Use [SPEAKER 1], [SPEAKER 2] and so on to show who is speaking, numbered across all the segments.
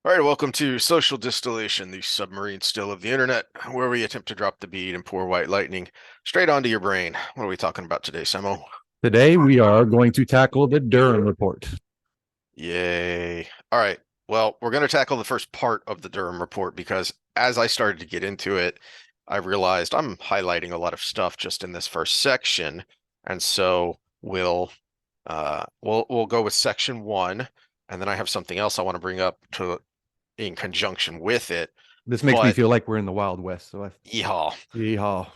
[SPEAKER 1] All right, welcome to Social Distillation, the submarine still of the internet, where we attempt to drop the bead and pour white lightning straight onto your brain. What are we talking about today, Samo?
[SPEAKER 2] Today we are going to tackle the Durham report.
[SPEAKER 1] Yay. All right, well, we're going to tackle the first part of the Durham report because as I started to get into it, I realized I'm highlighting a lot of stuff just in this first section. And so we'll go with section one, and then I have something else I want to bring up to in conjunction with it.
[SPEAKER 2] This makes me
[SPEAKER 1] But
[SPEAKER 2] feel like we're in the Wild West.
[SPEAKER 1] yeehaw.
[SPEAKER 2] Yeehaw.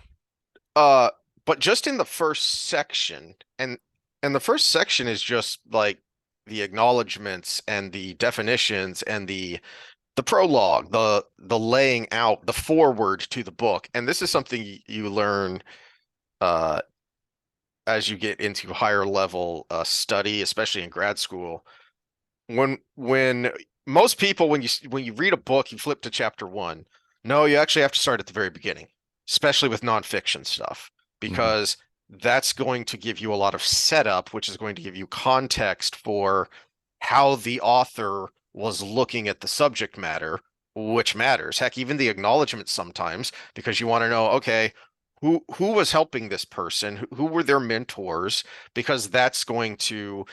[SPEAKER 1] Uh, but just in the first section, and the first section is just like the acknowledgments and the definitions and the prologue, the laying out, the foreword to the book. And this is something you learn uh as you get into higher level study, especially in grad school. When most people when you read a book, you flip to chapter one. No, you actually have to start at the very beginning, especially with nonfiction stuff,
[SPEAKER 2] Mhm.
[SPEAKER 1] because that's going to give you a lot of setup, which is going to give you context for how the author was looking at the subject matter, which matters. Heck, even the acknowledgments sometimes, because you want to know, okay, who was helping this person? Who were their mentors? Because that's going to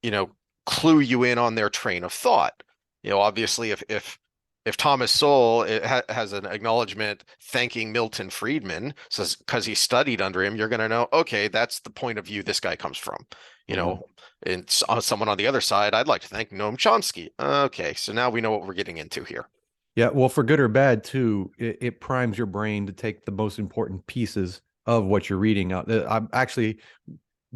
[SPEAKER 1] you know, clue you in on their train of thought. Obviously, if Thomas Sowell has an acknowledgement thanking Milton Friedman, says because he studied under him, you're going to know, okay, that's the point of view this guy comes from. You
[SPEAKER 2] Mhm.
[SPEAKER 1] know, and someone on the other side, I'd like to thank Noam Chomsky. Okay, so now we know what we're getting into here.
[SPEAKER 2] Yeah, well, for good or bad too, it primes your brain to take the most important pieces of what you're reading out. I'm actually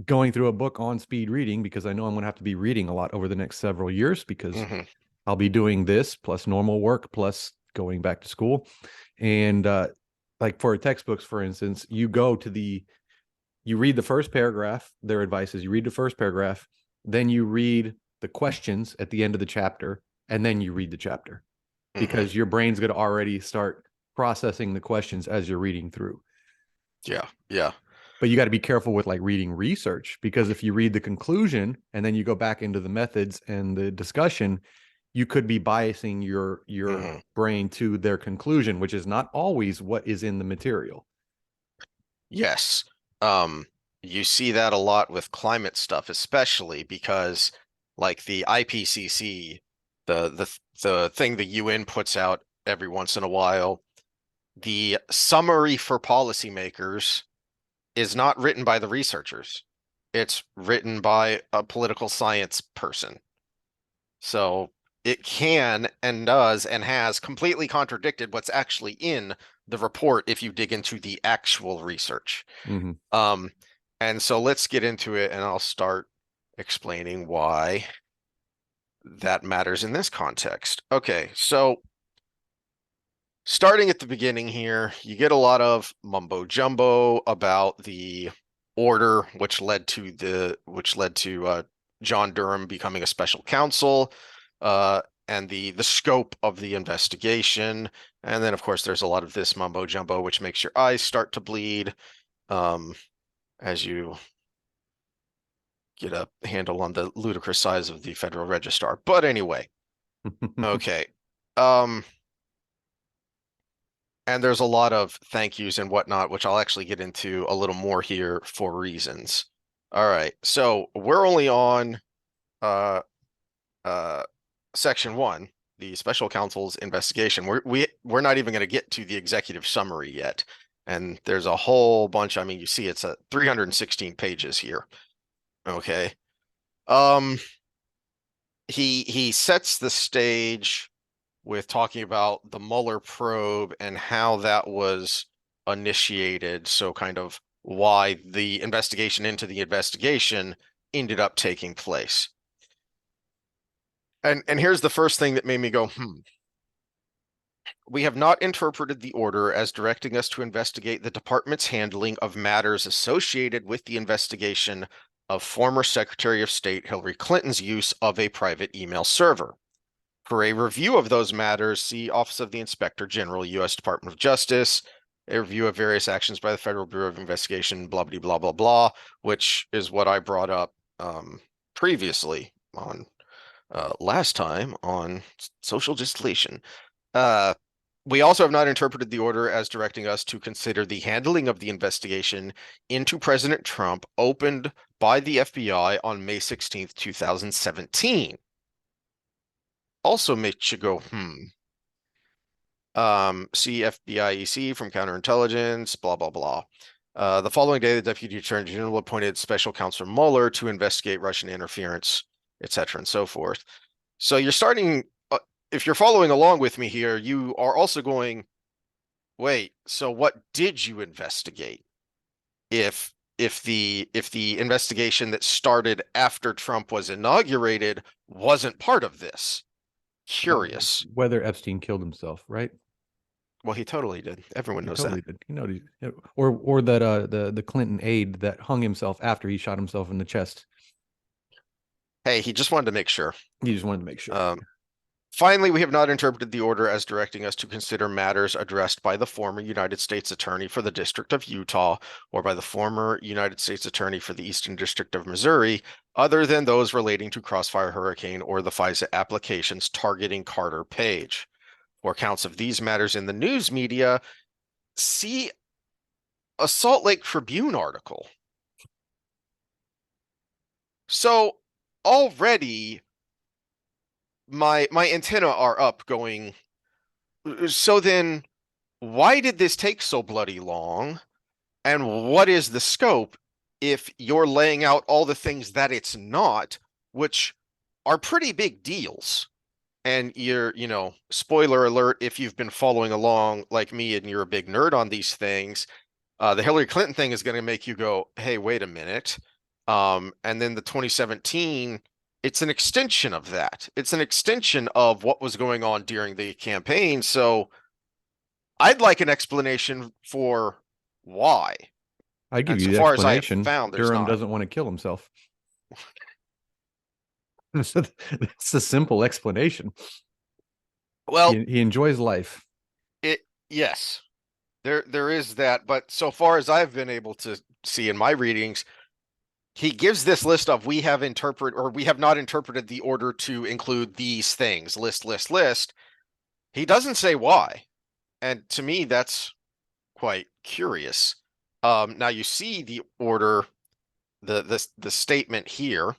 [SPEAKER 2] going through a book on speed reading because I know I'm going to have to be reading a lot over the next several years because
[SPEAKER 1] Hmm.
[SPEAKER 2] I'll be doing this plus normal work plus going back to school. And like for textbooks, for instance, you read the first paragraph, their advice is you read the first paragraph, then you read the questions at the end of the chapter, and then you read the chapter
[SPEAKER 1] Hmm.
[SPEAKER 2] because your brain's going to already start processing the questions as you're reading through.
[SPEAKER 1] Yeah, yeah.
[SPEAKER 2] But you got to be careful with like reading research because if you read the conclusion and then you go back into the methods and the discussion, you could be biasing your
[SPEAKER 1] Hmm.
[SPEAKER 2] brain to their conclusion, which is not always what is in the material.
[SPEAKER 1] Yes. Um, you see that a lot with climate stuff, especially because like the IPCC, the thing the UN puts out every once in a while, the summary for policymakers is not written by the researchers. It's written by a political science person. So it can and does and has completely contradicted what's actually in the report if you dig into the actual research.
[SPEAKER 2] Mm-hmm.
[SPEAKER 1] Um, and so let's get into it, and I'll start explaining why that matters in this context. Okay, so starting at the beginning here, you get a lot of mumbo jumbo about the order, which led to John Durham becoming a special counsel, and the scope of the investigation. And then, of course, there's a lot of this mumbo jumbo, which makes your eyes start to bleed um, as you get a handle on the ludicrous size of the Federal Register. But anyway, okay. Um, and there's a lot of thank yous and whatnot, which I'll actually get into a little more here for reasons. All right, so we're only on uh uh section one, the special counsel's investigation. We're not even going to get to the executive summary yet. And there's a whole bunch. I mean, you see it's 316 pages here. Okay. Um, he sets the stage with talking about the Mueller probe and how that was initiated. So kind of why the investigation into the investigation ended up taking place. And here's the first thing that made me go, We have not interpreted the order as directing us to investigate the department's handling of matters associated with the investigation of former Secretary of State Hillary Clinton's use of a private email server. For a review of those matters, see Office of the Inspector General, U.S. Department of Justice, a review of various actions by the Federal Bureau of Investigation, blah, blah, blah, blah, blah, which is what I brought up previously on Last time on social distillation. Uh, we also have not interpreted the order as directing us to consider the handling of the investigation into President Trump opened by the FBI on May 16th, 2017. Also makes you go, see FBIEC from counterintelligence, blah, blah, blah. The following day, the Deputy Attorney General appointed Special Counsel Mueller to investigate Russian interference, etc., and so forth. So you're starting, if you're following along with me here, you are also going, wait, so what did you investigate? If the investigation that started after Trump was inaugurated wasn't part of this. Curious.
[SPEAKER 2] Whether Epstein killed himself, right?
[SPEAKER 1] Well, he totally did. Everyone
[SPEAKER 2] He
[SPEAKER 1] knows that.
[SPEAKER 2] totally did. You know, or that the Clinton aide that hung himself after he shot himself in the chest.
[SPEAKER 1] Hey, he just wanted to make sure.
[SPEAKER 2] He just wanted to make sure.
[SPEAKER 1] Finally, we have not interpreted the order as directing us to consider matters addressed by the former United States Attorney for the District of Utah or by the former United States Attorney for the Eastern District of Missouri, other than those relating to Crossfire Hurricane or the FISA applications targeting Carter Page. For accounts of these matters in the news media, see a Salt Lake Tribune article. So already my antenna are up going, so then why did this take so bloody long? And what is the scope if you're laying out all the things that it's not, which are pretty big deals? And you're, spoiler alert, if you've been following along like me and you're a big nerd on these things, the Hillary Clinton thing is going to make you go, hey, wait a minute. And then the 2017, it's an extension of that. It's an extension of what was going on during the campaign. So I'd like an explanation for why.
[SPEAKER 2] I give
[SPEAKER 1] And
[SPEAKER 2] you
[SPEAKER 1] so
[SPEAKER 2] the
[SPEAKER 1] far as I have
[SPEAKER 2] explanation.
[SPEAKER 1] found, there's
[SPEAKER 2] Durham
[SPEAKER 1] not.
[SPEAKER 2] doesn't want to kill himself. That's a simple explanation.
[SPEAKER 1] Well,
[SPEAKER 2] He enjoys life.
[SPEAKER 1] yes, there is that, but so far as I've been able to see in my readings, he gives this list of we have not interpreted the order to include these things, list. He doesn't say why. And to me, that's quite curious. Now you see the order, the statement here.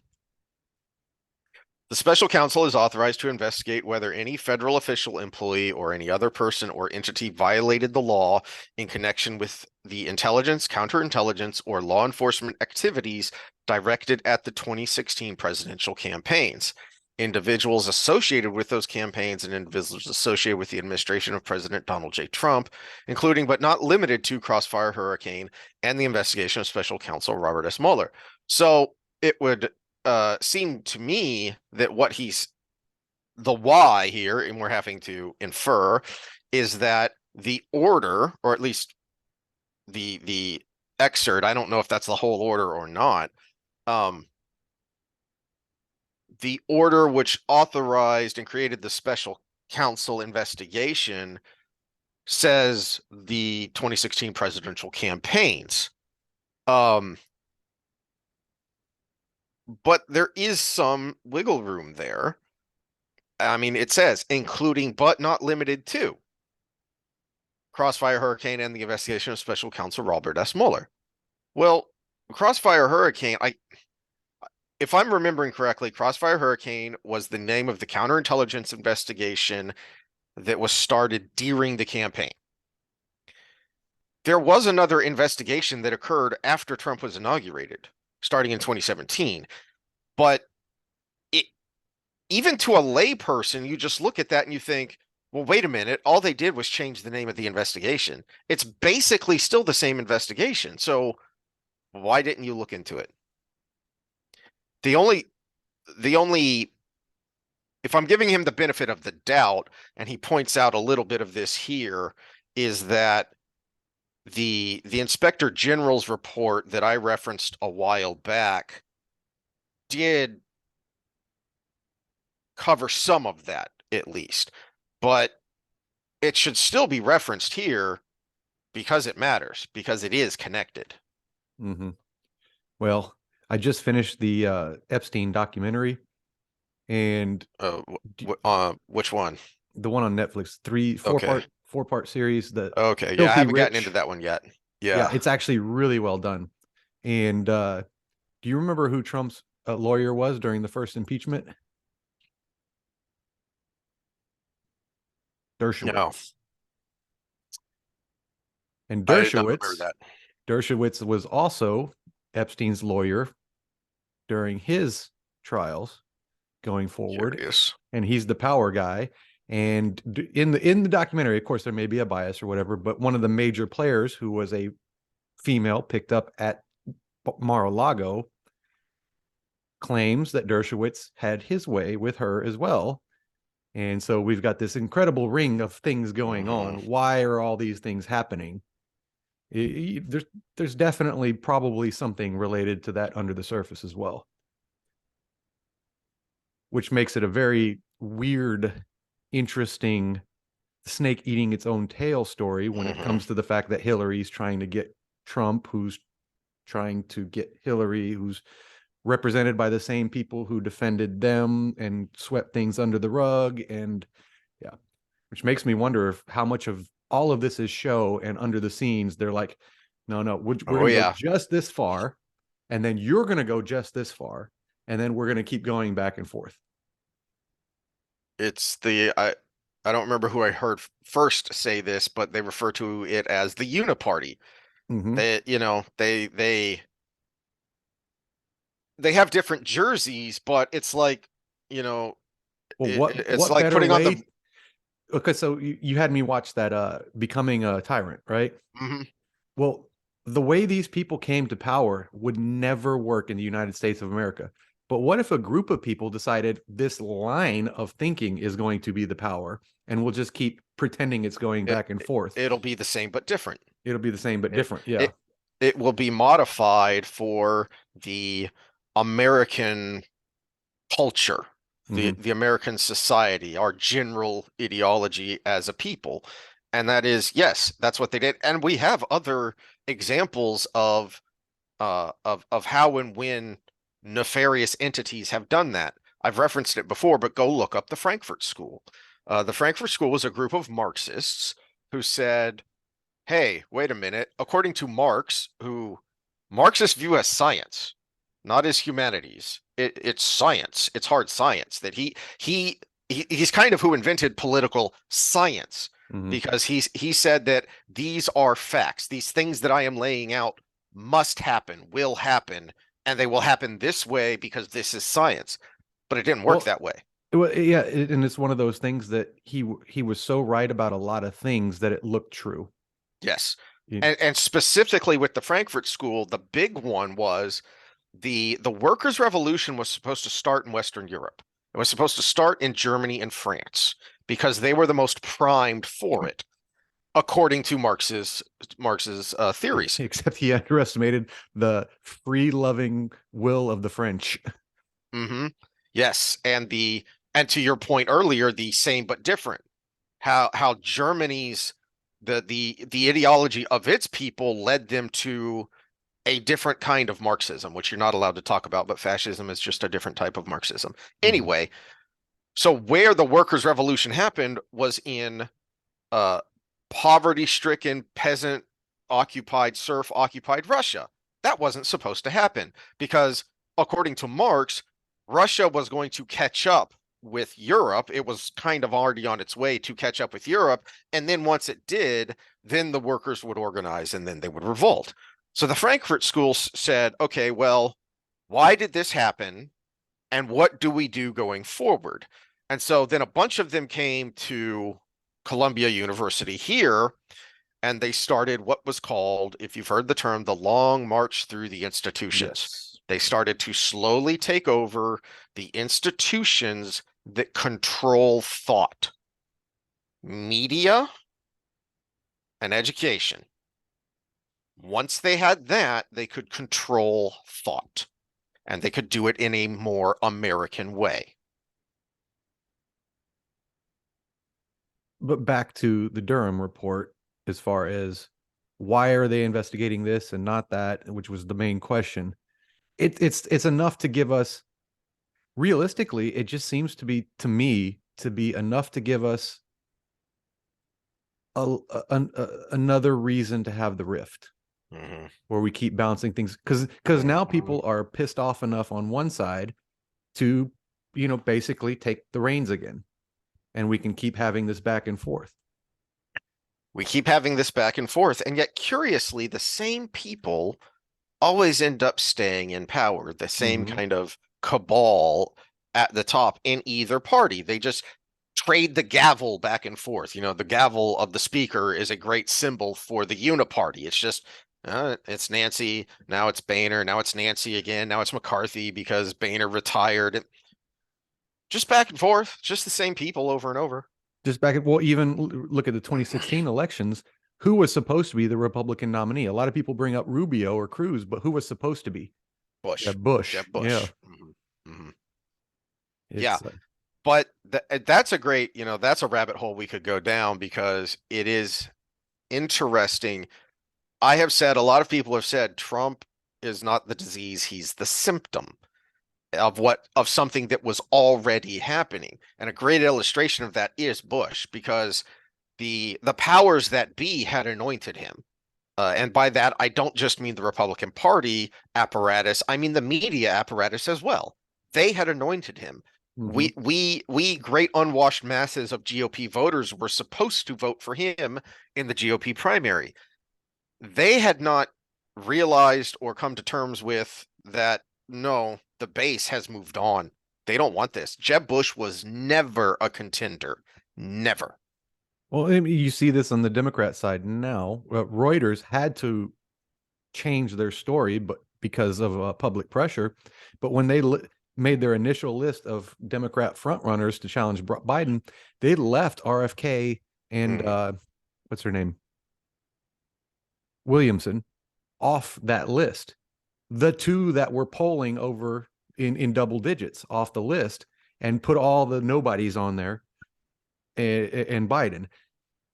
[SPEAKER 1] The special counsel is authorized to investigate whether any federal official, employee, or any other person or entity violated the law in connection with the intelligence, counterintelligence, or law enforcement activities directed at the 2016 presidential campaigns. Individuals associated with those campaigns and individuals associated with the administration of President Donald J. Trump, including but not limited to Crossfire Hurricane and the investigation of special counsel Robert S. Mueller. So it would seem to me that the why here, and we're having to infer, is that the order, or at least the excerpt, I don't know if that's the whole order or not, the order which authorized and created the special counsel investigation says the 2016 presidential campaigns. But there is some wiggle room there. I mean, it says including but not limited to Crossfire Hurricane and the investigation of special counsel Robert S. Mueller. Well, Crossfire Hurricane, if I'm remembering correctly, Crossfire Hurricane was the name of the counterintelligence investigation that was started during the campaign. There was another investigation that occurred after Trump was inaugurated, starting in 2017. But even to a layperson, you just look at that and you think, well, wait a minute, all they did was change the name of the investigation. It's basically still the same investigation. So why didn't you look into it? The only if I'm giving him the benefit of the doubt, and he points out a little bit of this here, is that the Inspector General's report that I referenced a while back did cover some of that at least, but it should still be referenced here because it matters, because it is connected.
[SPEAKER 2] Well, I just finished the Epstein documentary, And
[SPEAKER 1] Which one?
[SPEAKER 2] the one on Netflix,
[SPEAKER 1] Okay.
[SPEAKER 2] four part series, the
[SPEAKER 1] Okay. Yeah, I
[SPEAKER 2] Filthy
[SPEAKER 1] haven't gotten into
[SPEAKER 2] Rich.
[SPEAKER 1] that one yet.
[SPEAKER 2] Yeah,
[SPEAKER 1] Yeah.
[SPEAKER 2] it's actually really well done. And do you remember who Trump's lawyer was during the first impeachment?
[SPEAKER 1] No,
[SPEAKER 2] Dershowitz. And
[SPEAKER 1] I did not remember that.
[SPEAKER 2] Dershowitz was also Epstein's lawyer during his trials going forward,
[SPEAKER 1] Curious.
[SPEAKER 2] and he's the power guy. And in the documentary, of course, there may be a bias or whatever, but one of the major players who was a female picked up at Mar-a-Lago claims that Dershowitz had his way with her as well. And so we've got this incredible ring of things going
[SPEAKER 1] Hmm.
[SPEAKER 2] on. Why are all these things happening? There's definitely probably something related to that under the surface as well, which makes it a very weird, interesting snake eating its own tail story when it
[SPEAKER 1] Hmm.
[SPEAKER 2] comes to the fact that Hillary's trying to get Trump, who's trying to get Hillary, who's represented by the same people who defended them and swept things under the rug. And yeah, which makes me wonder if how much of all of this is show, and under the scenes they're like, no, no, we're
[SPEAKER 1] Oh
[SPEAKER 2] going to go
[SPEAKER 1] yeah.
[SPEAKER 2] just this far, and then you're going to go just this far, and then we're going to keep going back and forth.
[SPEAKER 1] It's the I don't remember who I heard first say this, but they refer to it as the Uniparty.
[SPEAKER 2] Mm-hmm.
[SPEAKER 1] They have different jerseys, but it's like, you know,
[SPEAKER 2] Well,
[SPEAKER 1] it's
[SPEAKER 2] what
[SPEAKER 1] like
[SPEAKER 2] better
[SPEAKER 1] putting on the
[SPEAKER 2] way? Okay, so you had me watch that Becoming a Tyrant, right?
[SPEAKER 1] Mhm.
[SPEAKER 2] Well, the way these people came to power would never work in the United States of America. But what if a group of people decided this line of thinking is going to be the power, and we'll just keep pretending it's going
[SPEAKER 1] it,
[SPEAKER 2] back and forth?
[SPEAKER 1] it'll be the same but different.
[SPEAKER 2] It'll be the same but
[SPEAKER 1] It
[SPEAKER 2] different. Yeah.
[SPEAKER 1] it it will be modified for the American culture,
[SPEAKER 2] Hmm.
[SPEAKER 1] the American society, our general ideology as a people. And that is, yes, that's what they did. And we have other examples of how and when nefarious entities have done that. I've referenced it before, but go look up the Frankfurt School. The Frankfurt School was a group of Marxists who said, hey, wait a minute. According to Marx, who Marxists view as science, not as humanities. It's science. It's hard science that he's kind of who invented political science
[SPEAKER 2] Hmm.
[SPEAKER 1] because he said that these are facts. These things that I am laying out must happen, will happen, and they will happen this way because this is science. But it didn't work
[SPEAKER 2] Well,
[SPEAKER 1] that way.
[SPEAKER 2] yeah, and it's one of those things that he was so right about a lot of things that it looked true.
[SPEAKER 1] Yes.
[SPEAKER 2] You-
[SPEAKER 1] And specifically with the Frankfurt School, the big one was the workers' revolution was supposed to start in Western Europe. It was supposed to start in Germany and France because they were the most primed for it, according to Marx's theories.
[SPEAKER 2] Except he underestimated the free-loving will of the French.
[SPEAKER 1] Hmm. Yes, and to your point earlier, the same but different. How Germany's the ideology of its people led them to a different kind of Marxism, which you're not allowed to talk about, but fascism is just a different type of Marxism.
[SPEAKER 2] Mhm.
[SPEAKER 1] Anyway, so where the workers' revolution happened was in uh, poverty-stricken, peasant-occupied, serf-occupied Russia. That wasn't supposed to happen because, according to Marx, Russia was going to catch up with Europe. It was kind of already on its way to catch up with Europe. And then once it did, then the workers would organize and then they would revolt. So the Frankfurt School said, okay, well, why did this happen? And what do we do going forward? And so then a bunch of them came to Columbia University here, and they started what was called, if you've heard the term, the long march through the institutions.
[SPEAKER 2] Yes.
[SPEAKER 1] They started to slowly take over the institutions that control thought, media, and education. Once they had that, they could control thought, and they could do it in a more American way.
[SPEAKER 2] But back to the Durham report, as far as why are they investigating this and not that, which was the main question. It's enough to give us realistically, it just seems to be, to me, to be enough to give us another reason to have the rift
[SPEAKER 1] Hmm.
[SPEAKER 2] where we keep bouncing things, because now people are pissed off enough on one side to, basically take the reins again, and we can keep having this back and forth.
[SPEAKER 1] We keep having this back and forth, and yet curiously, the same people always end up staying in power, the same
[SPEAKER 2] Mm-hmm.
[SPEAKER 1] kind of cabal at the top in either party. They just trade the gavel back and forth. The gavel of the speaker is a great symbol for the uniparty. It's just it's Nancy, now it's Boehner, now it's Nancy again, now it's McCarthy because Boehner retired. Just back and forth, just the same people over and over.
[SPEAKER 2] Just back at, well, even look at the 2016 elections. Who was supposed to be the Republican nominee? A lot of people bring up Rubio or Cruz, but who was supposed to be?
[SPEAKER 1] Bush,
[SPEAKER 2] Bush.
[SPEAKER 1] Jeb
[SPEAKER 2] Yeah,
[SPEAKER 1] Bush. Hmm. Yeah,
[SPEAKER 2] it's
[SPEAKER 1] but that's a great, that's a rabbit hole we could go down because it is interesting. I have said, a lot of people have said Trump is not the disease, he's the symptom of something that was already happening. And a great illustration of that is Bush, because the powers that be had anointed him. And by that, I don't just mean the Republican Party apparatus, I mean the media apparatus as well. They had anointed him.
[SPEAKER 2] mm-hmm.
[SPEAKER 1] We great unwashed masses of GOP voters were supposed to vote for him in the GOP primary. They had not realized or come to terms with that, no, the base has moved on. They don't want this. Jeb Bush was never a contender. Never.
[SPEAKER 2] Well, I mean, you see this on the Democrat side now. Reuters had to change their story, but because of public pressure. But when they made their initial list of Democrat frontrunners to challenge Biden, they left RFK and
[SPEAKER 1] Mhm.
[SPEAKER 2] what's her name, Williamson, off that list. The two that were polling over in double digits off the list, and put all the nobodies on there, and Biden.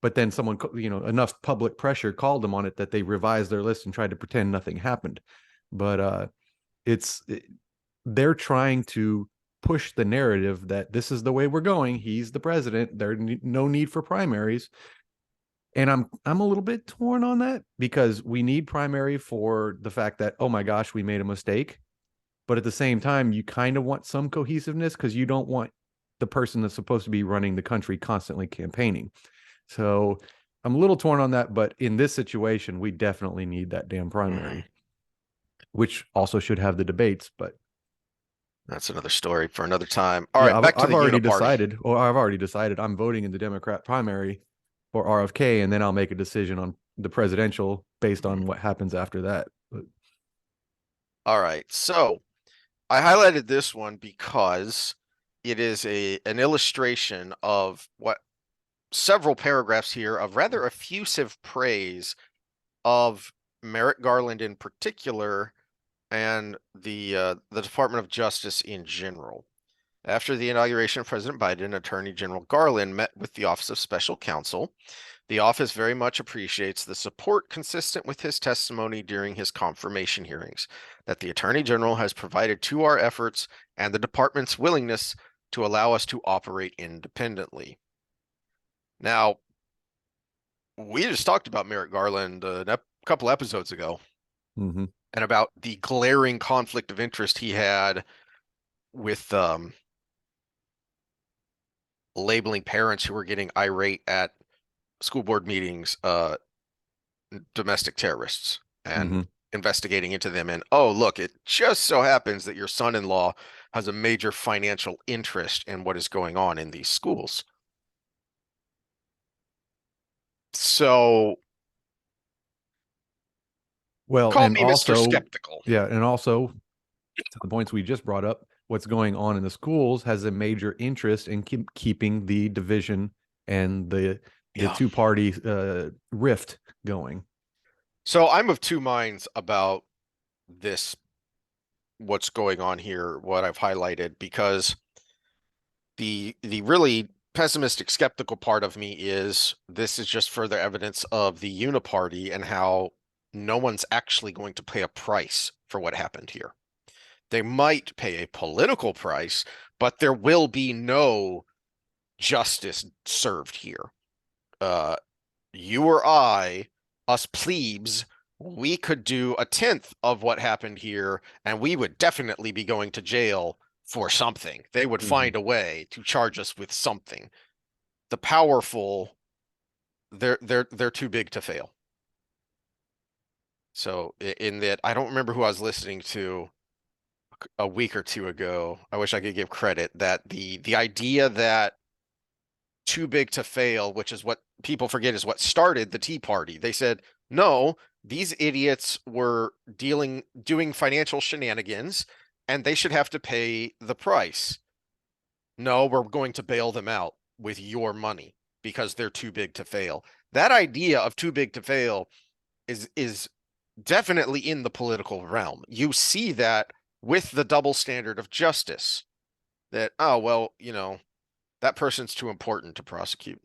[SPEAKER 2] But then someone, enough public pressure called them on it that they revised their list and tried to pretend nothing happened. But it's they're trying to push the narrative that this is the way we're going. He's the president. There's no need for primaries. And I'm a little bit torn on that, because we need primary for the fact that, oh my gosh, we made a mistake. But at the same time, you kind of want some cohesiveness, because you don't want the person that's supposed to be running the country constantly campaigning. So I'm a little torn on that, but in this situation, we definitely need that damn
[SPEAKER 1] Mhm.
[SPEAKER 2] primary, which also should have the debates. But
[SPEAKER 1] That's another story for another time. All
[SPEAKER 2] yeah,
[SPEAKER 1] right,
[SPEAKER 2] I've,
[SPEAKER 1] back to
[SPEAKER 2] I've
[SPEAKER 1] the
[SPEAKER 2] already
[SPEAKER 1] uniparty.
[SPEAKER 2] decided, or I've already decided I'm voting in the Democrat primary for RFK, and then I'll make a decision on the presidential based
[SPEAKER 1] Mhm.
[SPEAKER 2] on what happens after that. But,
[SPEAKER 1] All right, so I highlighted this one because it is an illustration of what several paragraphs here of rather effusive praise of Merrick Garland in particular and the Department of Justice in general. After the inauguration of President Biden, Attorney General Garland met with the Office of Special Counsel. The office very much appreciates the support consistent with his testimony during his confirmation hearings that the Attorney General has provided to our efforts and the department's willingness to allow us to operate independently. Now, we just talked about Merrick Garland a couple episodes ago
[SPEAKER 2] mm-hmm,
[SPEAKER 1] and about the glaring conflict of interest he had with labeling parents who were getting irate at school board meetings domestic terrorists
[SPEAKER 2] mm-hmm.
[SPEAKER 1] and investigating into them. And oh, look, it just so happens that your son-in-law has a major financial interest in what is going on in these schools. So
[SPEAKER 2] Well,
[SPEAKER 1] call
[SPEAKER 2] and
[SPEAKER 1] me Mr.
[SPEAKER 2] also,
[SPEAKER 1] Skeptical.
[SPEAKER 2] yeah, and also to the points we just brought up, what's going on in the schools has a major interest in keeping the division and the
[SPEAKER 1] Yeah.
[SPEAKER 2] two party rift going.
[SPEAKER 1] So I'm of two minds about this, what's going on here, what I've highlighted, because the really pessimistic, skeptical part of me is this is just further evidence of the uniparty and how no one's actually going to pay a price for what happened here. They might pay a political price, but there will be no justice served here. Uh, you or I, us plebes, we could do a tenth of what happened here, and we would definitely be going to jail for something. They would
[SPEAKER 2] Mhm.
[SPEAKER 1] find a way to charge us with something. The powerful, they're too big to fail. So in that, I don't remember who I was listening to a week or two ago. I wish I could give credit that the idea that too big to fail, which is what people forget is what started the Tea Party. They said, no, these idiots were doing financial shenanigans and they should have to pay the price. No, we're going to bail them out with your money because they're too big to fail. That idea of too big to fail is definitely in the political realm. You see that with the double standard of justice that, oh, well, that person's too important to prosecute.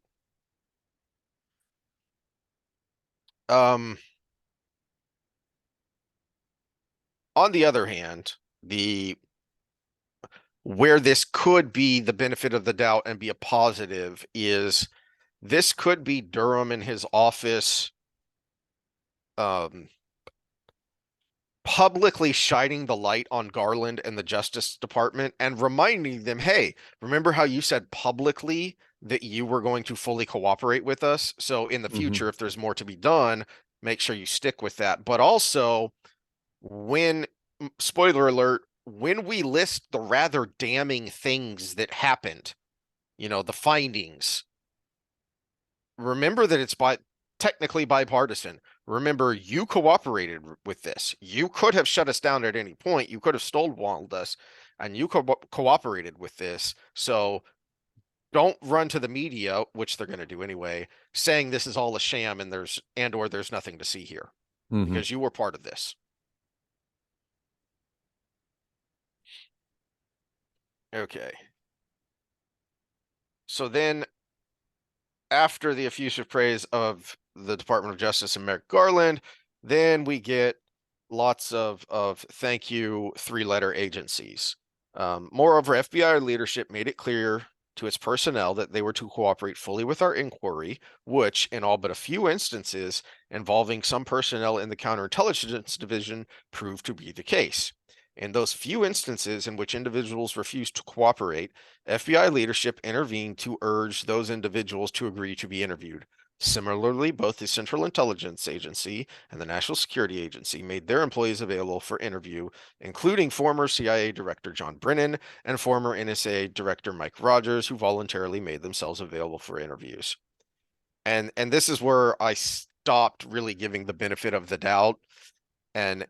[SPEAKER 1] Um, on the other hand, the where this could be the benefit of the doubt and be a positive is this could be Durham in his office um, publicly shining the light on Garland and the Justice Department and reminding them, hey, remember how you said publicly that you were going to fully cooperate with us? So in the
[SPEAKER 2] Mhm.
[SPEAKER 1] future, if there's more to be done, make sure you stick with that. But also, when, spoiler alert, when we list the rather damning things that happened, the findings, remember that it's technically bipartisan. Remember, you cooperated with this. You could have shut us down at any point. You could have stonewalled us, and you cooperated with this. So don't run to the media, which they're going to do anyway, saying this is all a sham and or there's nothing to see here
[SPEAKER 2] Mhm.
[SPEAKER 1] because you were part of this. Okay. So then after the effusive praise of the Department of Justice and Merrick Garland, then we get lots of thank you three-letter agencies. Moreover, FBI leadership made it clear to its personnel that they were to cooperate fully with our inquiry, which, in all but a few instances involving some personnel in the counterintelligence division, proved to be the case. In those few instances in which individuals refused to cooperate, FBI leadership intervened to urge those individuals to agree to be interviewed. Similarly, both the Central Intelligence Agency and the National Security Agency made their employees available for interview, including former CIA Director John Brennan and former NSA Director Mike Rogers, who voluntarily made themselves available for interviews. And this is where I stopped really giving the benefit of the doubt and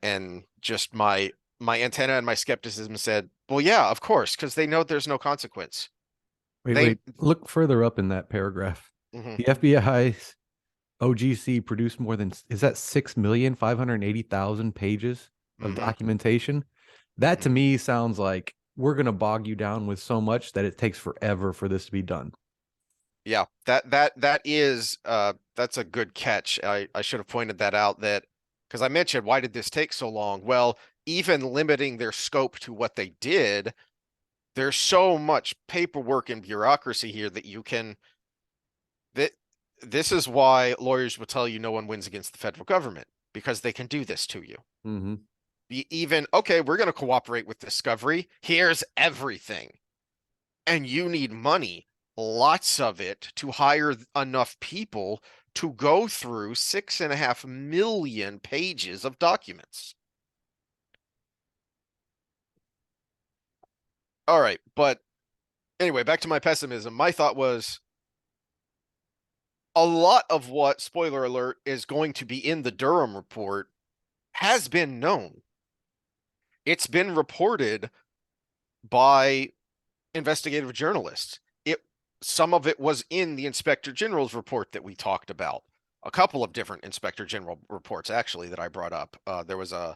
[SPEAKER 1] just my antenna and my skepticism said, well, yeah, of course, because they know there's no consequence.
[SPEAKER 2] Wait,
[SPEAKER 1] They
[SPEAKER 2] wait. Look further up in that paragraph.
[SPEAKER 1] Mhm,
[SPEAKER 2] The FBI's OGC produced more than, is that 6,580,000 pages of
[SPEAKER 1] mhm,
[SPEAKER 2] documentation? That to
[SPEAKER 1] mhm.
[SPEAKER 2] me sounds like we're going to bog you down with so much that it takes forever for this to be done.
[SPEAKER 1] Yeah, that is that's a good catch. I should have pointed that out that because I mentioned why did this take so long? Well, even limiting their scope to what they did, there's so much paperwork and bureaucracy here that you can that this is why lawyers will tell you no one wins against the federal government because they can do this to you.
[SPEAKER 2] Mm-hmm.
[SPEAKER 1] Even okay, we're going to cooperate with Discovery. Here's everything. And you need money, lots of it, to hire enough people to go through 6.5 million pages of documents. All right, but anyway, back to my pessimism. My thought was a lot of what, spoiler alert, is going to be in the Durham report has been known. It's been reported by investigative journalists. It Some of it was in the Inspector General's report that we talked about. A couple of different Inspector General reports actually that I brought up. There was a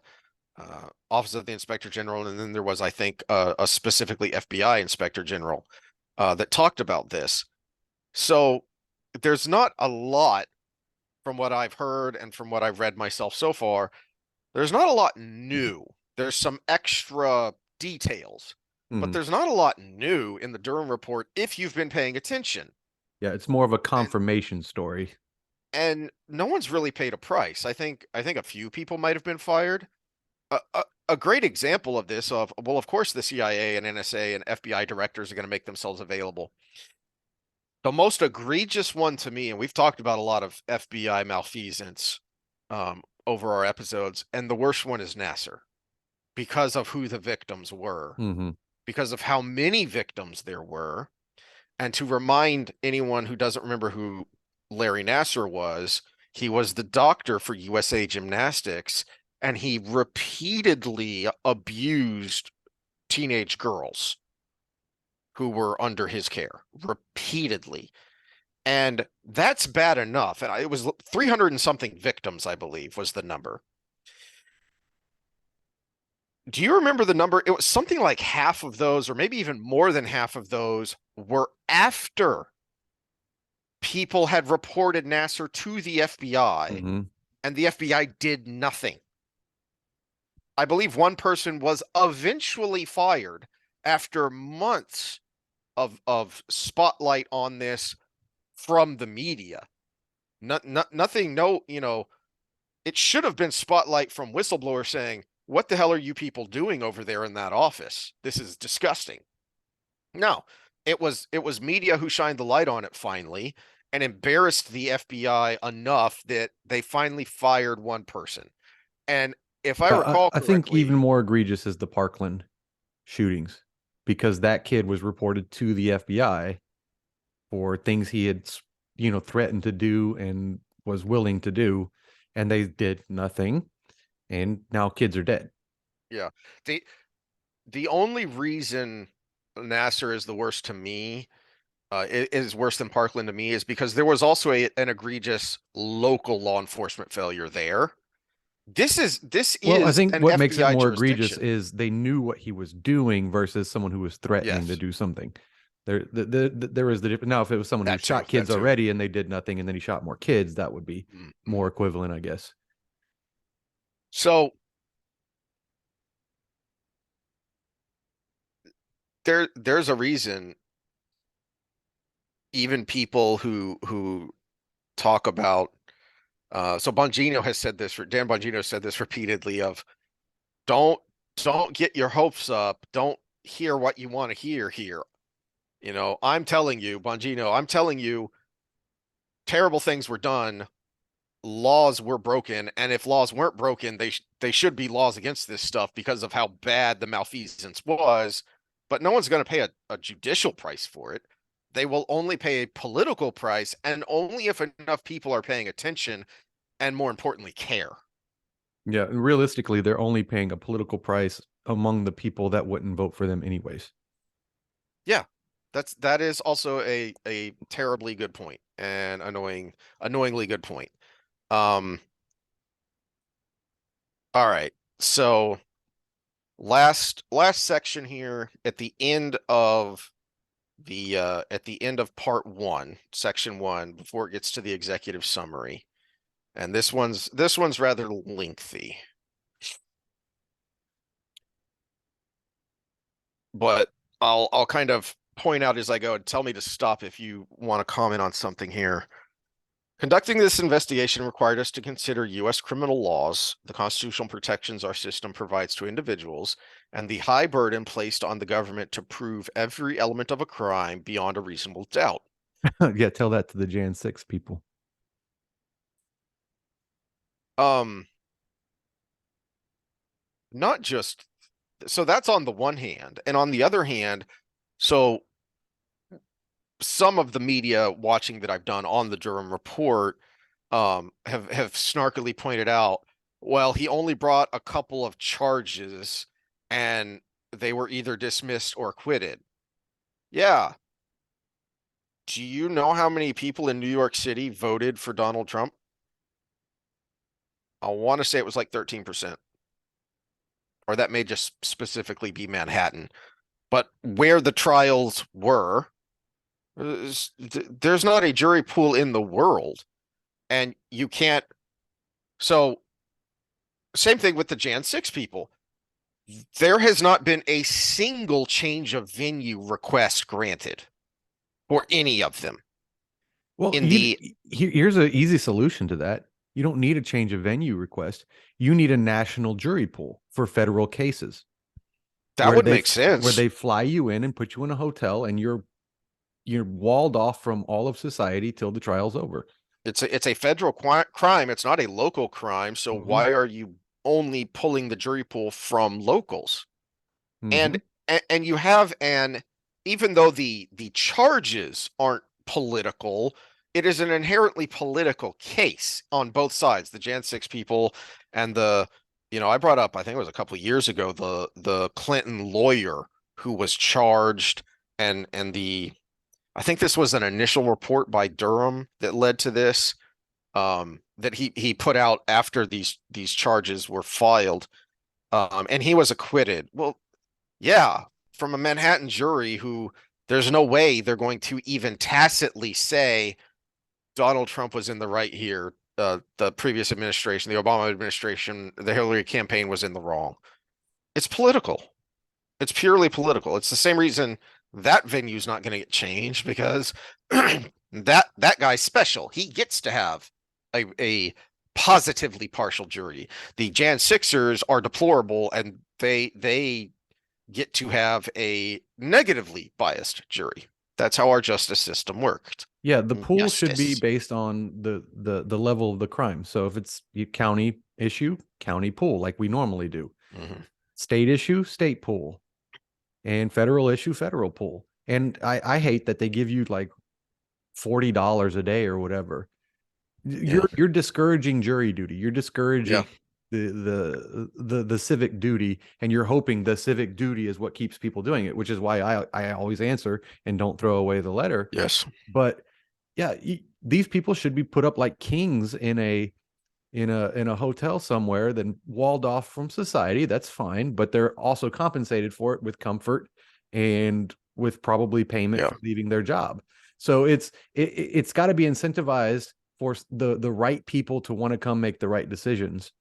[SPEAKER 1] Office of the Inspector General, and then there was, I think, a specifically FBI Inspector General that talked about this. So there's not a lot from what I've heard and from what I've read myself so far. There's not a lot new. There's some extra details, but
[SPEAKER 2] Mhm.
[SPEAKER 1] there's not a lot new in the Durham report if you've been paying attention.
[SPEAKER 2] Yeah, it's more of a
[SPEAKER 1] And
[SPEAKER 2] confirmation story.
[SPEAKER 1] no one's really paid a price. I think a few people might have been fired. A great example of this of well, of course, the CIA and NSA and FBI directors are going to make themselves available. The most egregious one to me, and we've talked about a lot of FBI malfeasance over our episodes, and the worst one is Nasser because of who the victims were,
[SPEAKER 2] Hmm.
[SPEAKER 1] because of how many victims there were. And to remind anyone who doesn't remember who Larry Nasser was, he was the doctor for USA Gymnastics, and he repeatedly abused teenage girls who were under his care repeatedly. And that's bad enough. And it was 300 and something victims, I believe, was the number. Do you remember the number? It was something like half of those, or maybe even more than half of those, were after people had reported Nasser to the FBI,
[SPEAKER 2] Hmm.
[SPEAKER 1] and the FBI did nothing. I believe one person was eventually fired after months of spotlight on this from the media. Nothing, no, it should have been spotlight from whistleblowers saying, "What the hell are you people doing over there in that office? This is disgusting." No, it was media who shined the light on it finally and embarrassed the FBI enough that they finally fired one person. And if I recall
[SPEAKER 2] I think even
[SPEAKER 1] correctly,
[SPEAKER 2] more egregious is the Parkland shootings because that kid was reported to the FBI for things he had, threatened to do and was willing to do, and they did nothing, and now kids are dead.
[SPEAKER 1] yeah, the the only reason Nasser is the worst to me, is worse than Parkland to me, is because there was also an egregious local law enforcement failure there. This
[SPEAKER 2] Well, I
[SPEAKER 1] is
[SPEAKER 2] think
[SPEAKER 1] an
[SPEAKER 2] what makes it
[SPEAKER 1] FBI
[SPEAKER 2] more egregious
[SPEAKER 1] jurisdiction.
[SPEAKER 2] is they knew what he was doing versus someone who was threatening to
[SPEAKER 1] Yes,
[SPEAKER 2] do something. There is the difference. Now, if it was someone who
[SPEAKER 1] that too.
[SPEAKER 2] shot
[SPEAKER 1] That
[SPEAKER 2] kids
[SPEAKER 1] too.
[SPEAKER 2] already and they did nothing and then he shot more kids, that would be
[SPEAKER 1] Mm-mm.
[SPEAKER 2] more equivalent, I guess.
[SPEAKER 1] So there's a reason even people who talk about so Bongino has said this, Dan Bongino said this repeatedly of don't don't get your hopes up. Don't hear what you want to hear here. I'm telling you, Bongino, I'm telling you, terrible things were done, laws were broken, and if laws weren't broken, they should be laws against this stuff because of how bad the malfeasance was. But no one's going to pay a judicial price for it. They will only pay a political price, and only if enough people are paying attention and, more importantly, care.
[SPEAKER 2] Yeah, and realistically, they're only paying a political price among the people that wouldn't vote for them anyways.
[SPEAKER 1] Yeah, that is also a terribly good point and annoyingly good point. Um, all right. So last section here at the end of part one, section one, before it gets to the executive summary. And this one's rather lengthy. But I'll kind of point out as I go and tell me to stop if you want to comment on something here. Conducting this investigation required us to consider U.S. criminal laws, the constitutional protections our system provides to individuals, and the high burden placed on the government to prove every element of a crime beyond a reasonable doubt.
[SPEAKER 2] Yeah, tell that to the Jan 6 people.
[SPEAKER 1] Um, not just so that's on the one hand, and on the other hand, so some of the media watching that I've done on the Durham report have snarkily pointed out, well, he only brought a couple of charges and they were either dismissed or acquitted. Yeah. Do you know how many people in New York City voted for Donald Trump? I want to say it was like 13%, or that may just specifically be Manhattan. But where the trials were, there's not a jury pool in the world, and you can't. So, same thing with the Jan 6 people. There has not been a single change of venue request granted for any of them
[SPEAKER 2] Well,
[SPEAKER 1] in the
[SPEAKER 2] here's an easy solution to that. You don't need a change of venue request. You need a national jury pool for federal cases
[SPEAKER 1] that would make
[SPEAKER 2] where
[SPEAKER 1] sense.
[SPEAKER 2] they fly you in and put you in a hotel and you're walled off from all of society till the trial's over.
[SPEAKER 1] It's a federal crime. It's not a local crime. So
[SPEAKER 2] Mm-hmm.
[SPEAKER 1] why are you only pulling the jury pool from locals?
[SPEAKER 2] Mm-hmm.
[SPEAKER 1] And and you have an even though the charges aren't political, it is an inherently political case on both sides, the Jan 6 people and I brought up, I think it was a couple of years ago, the Clinton lawyer who was charged and the I think this was an initial report by Durham that led to this, that he put out after these charges were filed, and he was acquitted. Well, yeah, from a Manhattan jury who there's no way they're going to even tacitly say Donald Trump was in the right here. The previous administration, the Obama administration, the Hillary campaign was in the wrong. It's political. It's purely political. It's the same reason that venue's not going to get changed because that guy's special. He gets to have a positively partial jury. The Jan Sixers are deplorable, and they get to have a negatively biased jury. That's how our justice system worked.
[SPEAKER 2] Yeah, the pool should be
[SPEAKER 1] Justice.
[SPEAKER 2] based on the level of the crime. So if it's a county issue, county pool, like we normally do.
[SPEAKER 1] Mhm.
[SPEAKER 2] State issue, state pool. And federal issue, federal pool. And I hate that they give you like $40 a day or whatever.
[SPEAKER 1] Yeah.
[SPEAKER 2] You're discouraging jury duty. You're
[SPEAKER 1] Yeah.
[SPEAKER 2] discouraging the civic duty, and you're hoping the civic duty is what keeps people doing it, which is why I always answer and don't throw away the letter.
[SPEAKER 1] Yes.
[SPEAKER 2] But yeah, these people should be put up like kings in a hotel somewhere, then walled off from society. That's fine, but they're also compensated for it with comfort and with probably payment
[SPEAKER 1] Yeah.
[SPEAKER 2] for leaving their job. So it's got to be incentivized for the right people to want to come make the right decisions.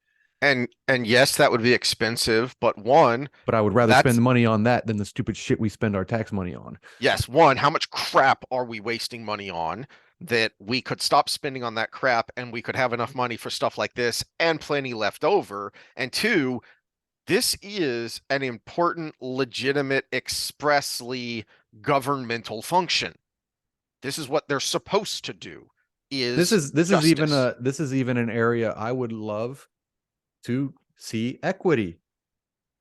[SPEAKER 1] And yes, that would be expensive, but one,
[SPEAKER 2] But I would rather spend
[SPEAKER 1] that's
[SPEAKER 2] the money on that than the stupid shit we spend our tax money on.
[SPEAKER 1] yes, one, how much crap are we wasting money on that we could stop spending on that crap and we could have enough money for stuff like this and plenty left over? And two, this is an important, legitimate, expressly governmental function. This is what they're supposed to do is justice.
[SPEAKER 2] This is even an area I would love to see equity.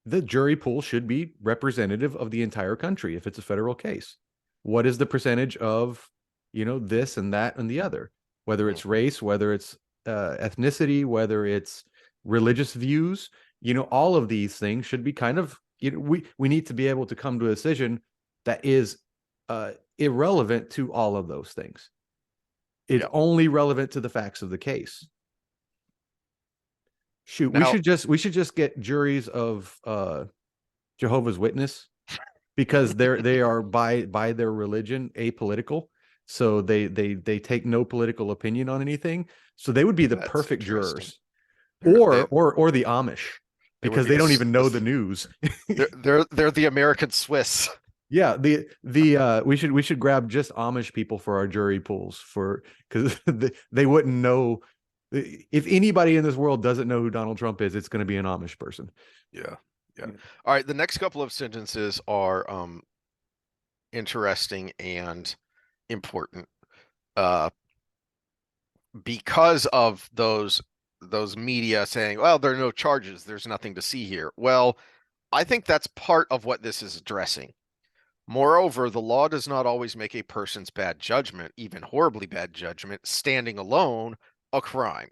[SPEAKER 2] The jury pool should be representative of the entire country if it's a federal case. What is the percentage of, this and that and the other, whether it's race, whether it's ethnicity, whether it's religious views, all of these things should be kind of, we need to be able to come to a decision that is irrelevant to all of those things. It's
[SPEAKER 1] Yeah.
[SPEAKER 2] only relevant to the facts of the case. Shoot,
[SPEAKER 1] Now,
[SPEAKER 2] we should just get juries of Jehovah's Witness because they are by their religion apolitical. So they take no political opinion on anything. So they would be the
[SPEAKER 1] that's
[SPEAKER 2] perfect
[SPEAKER 1] interesting.
[SPEAKER 2] jurors.
[SPEAKER 1] They're, they
[SPEAKER 2] Or the Amish
[SPEAKER 1] they would
[SPEAKER 2] because
[SPEAKER 1] be
[SPEAKER 2] they don't even know the news.
[SPEAKER 1] they're the American Swiss.
[SPEAKER 2] Yeah, we should grab just Amish people for our jury pools for because they wouldn't know if anybody in this world doesn't know who Donald Trump is, it's going to be an Amish person.
[SPEAKER 1] Yeah. Yeah. All right, the next couple of sentences are interesting and important. Uh because of those media saying, well, there are no charges, there's nothing to see here. Well, I think that's part of what this is addressing. Moreover, the law does not always make a person's bad judgment, even horribly bad judgment, standing alone, a crime.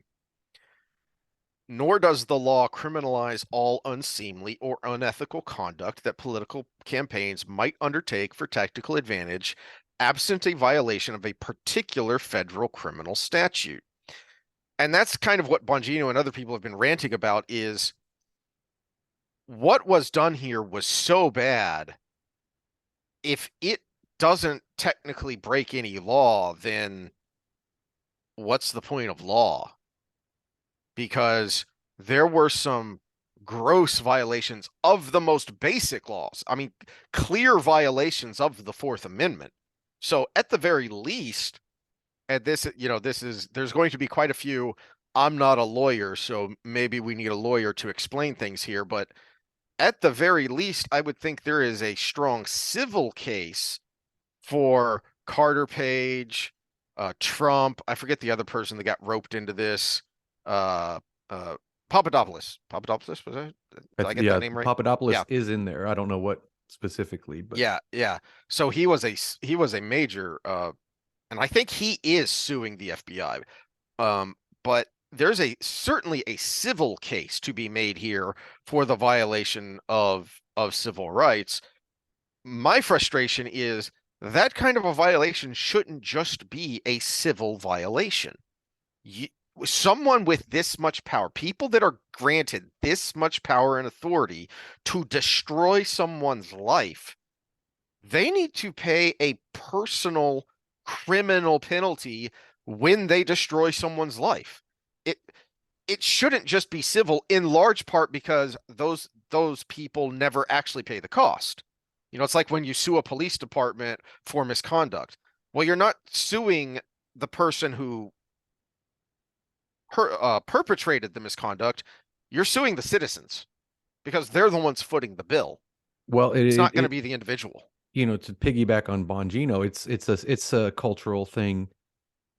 [SPEAKER 1] Nor does the law criminalize all unseemly or unethical conduct that political campaigns might undertake for tactical advantage, absent a violation of a particular federal criminal statute. And that's kind of what Bongino and other people have been ranting about is what was done here was so bad. If it doesn't technically break any law, then what's the point of law? Because there were some gross violations of the most basic laws. I mean, clear violations of the Fourth Amendment. So at the very least, and this, there's going to be quite a few. I'm not a lawyer, so maybe we need a lawyer to explain things here, but at the very least, I would think there is a strong civil case for Carter Page, Trump. I forget the other person that got roped into this. Uh, uh, Papadopoulos. Papadopoulos, was it? Did I get that
[SPEAKER 2] Yeah,
[SPEAKER 1] name right?
[SPEAKER 2] Papadopoulos
[SPEAKER 1] Yeah,
[SPEAKER 2] is in there. I don't know what specifically, but
[SPEAKER 1] yeah. So he was a major, and I think he is suing the FBI. But there's a certainly a civil case to be made here for the violation of civil rights. My frustration is that kind of a violation shouldn't just be a civil violation. You, someone with this much power, people that are granted this much power and authority to destroy someone's life, they need to pay a personal criminal penalty when they destroy someone's life. It it shouldn't just be civil, in large part because those people never actually pay the cost. It's like when you sue a police department for misconduct. Well, you're not suing the person who perpetrated the misconduct. You're suing the citizens because they're the ones footing the bill.
[SPEAKER 2] well,
[SPEAKER 1] It's not going to be the individual.
[SPEAKER 2] to piggyback on Bongino, it's a cultural thing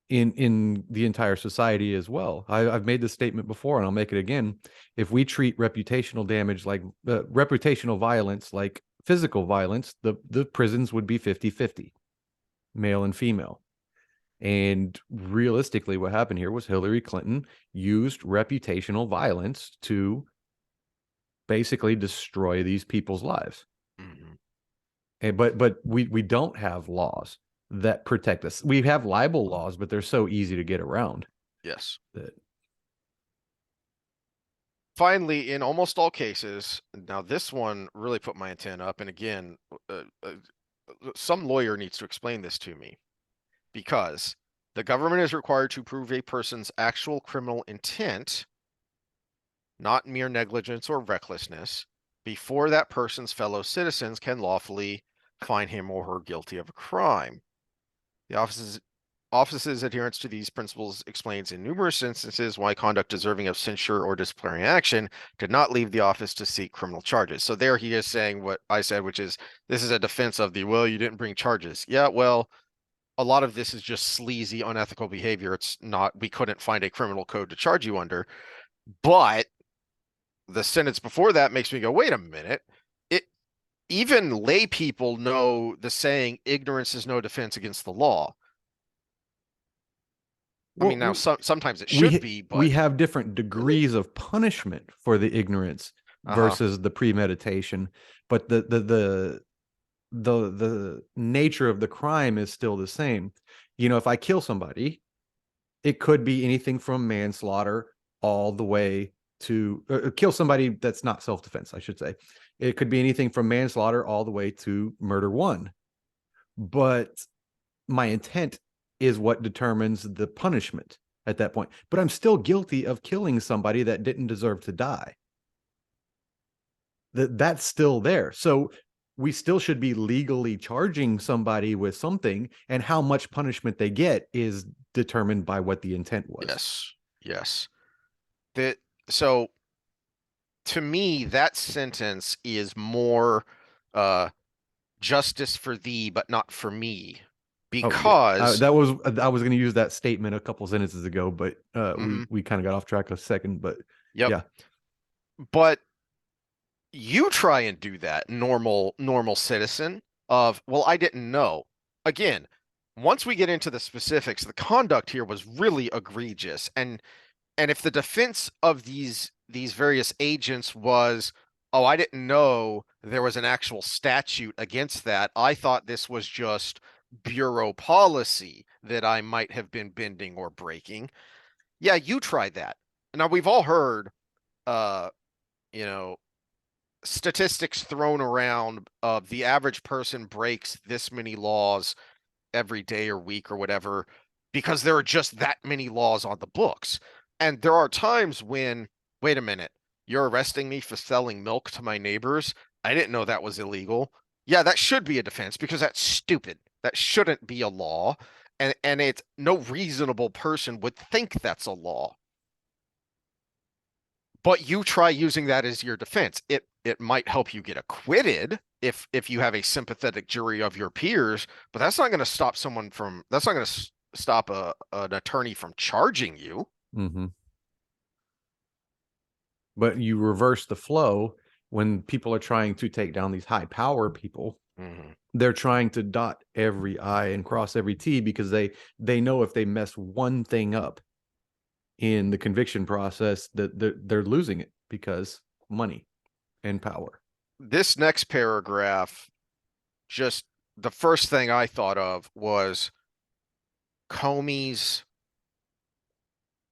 [SPEAKER 2] in the entire society as well. I've made this statement before and I'll make it again. If we treat reputational damage like reputational violence like physical violence, the prisons would be 50-50, male and female. And realistically, what happened here was Hillary Clinton used reputational violence to basically destroy these people's lives.
[SPEAKER 1] Mhm.
[SPEAKER 2] But we don't have laws that protect us. We have libel laws, but they're so easy to get around.
[SPEAKER 1] Yes.
[SPEAKER 2] That
[SPEAKER 1] Finally, in almost all cases, now this one really put my antenna up. And again, some lawyer needs to explain this to me because the government is required to prove a person's actual criminal intent, not mere negligence or recklessness, before that person's fellow citizens can lawfully find him or her guilty of a crime. The office's adherence to these principles explains in numerous instances why conduct deserving of censure or disciplinary action did not leave the office to seek criminal charges. So there he is saying what I said, which is this is a defense of the, well, you didn't bring charges. Yeah, well, a lot of this is just sleazy, unethical behavior. It's not, we couldn't find a criminal code to charge you under. But the sentence before that makes me go, wait a minute. It even lay people know the saying, ignorance is no defense against the law. I mean, now
[SPEAKER 2] well,
[SPEAKER 1] sometimes it should be,
[SPEAKER 2] we
[SPEAKER 1] but
[SPEAKER 2] have different degrees of punishment for the ignorance
[SPEAKER 1] uh-huh.
[SPEAKER 2] versus the premeditation, but the nature of the crime is still the same. If I kill somebody, it could be anything from manslaughter all the way to kill somebody that's not self-defense, I should say. It could be anything from manslaughter all the way to murder one. But my intent is what determines the punishment at that point. But I'm still guilty of killing somebody that didn't deserve to die. That's still there. So we still should be legally charging somebody with something, and how much punishment they get is determined by what the intent was.
[SPEAKER 1] Yes, yes. That so to me, that sentence is more uh justice for thee, but not for me.
[SPEAKER 2] Oh yeah,
[SPEAKER 1] Because
[SPEAKER 2] that was I was going to use that statement a couple sentences ago, but
[SPEAKER 1] mhm,
[SPEAKER 2] we kind of got off track a second. But
[SPEAKER 1] yep.
[SPEAKER 2] yeah,
[SPEAKER 1] But you try and do that, normal citizen of, well, I didn't know. Again, once we get into the specifics, the conduct here was really egregious. And if the defense of these various agents was, oh, I didn't know there was an actual statute against that. I thought this was just bureau policy that I might have been bending or breaking. Yeah, you tried that. Now we've all heard uh, you know, statistics thrown around of the average person breaks this many laws every day or week or whatever because there are just that many laws on the books. And there are times when, wait a minute, You're arresting me for selling milk to my neighbors. I didn't know that was illegal. Yeah, that should be a defense because that's stupid. That shouldn't be a law. And it's no reasonable person would think that's a law. But you try using that as your defense. It might help you get acquitted if you have a sympathetic jury of your peers, but that's not going to stop someone from that's not going to stop an attorney from charging you.
[SPEAKER 2] Mm-hmm. But you reverse the flow when people are trying to take down these high power people.
[SPEAKER 1] Mm-hmm.
[SPEAKER 2] They're trying to dot every I and cross every T because they know if they mess one thing up in the conviction process that they're losing it because money and power.
[SPEAKER 1] This next paragraph, just the first thing I thought of was Comey's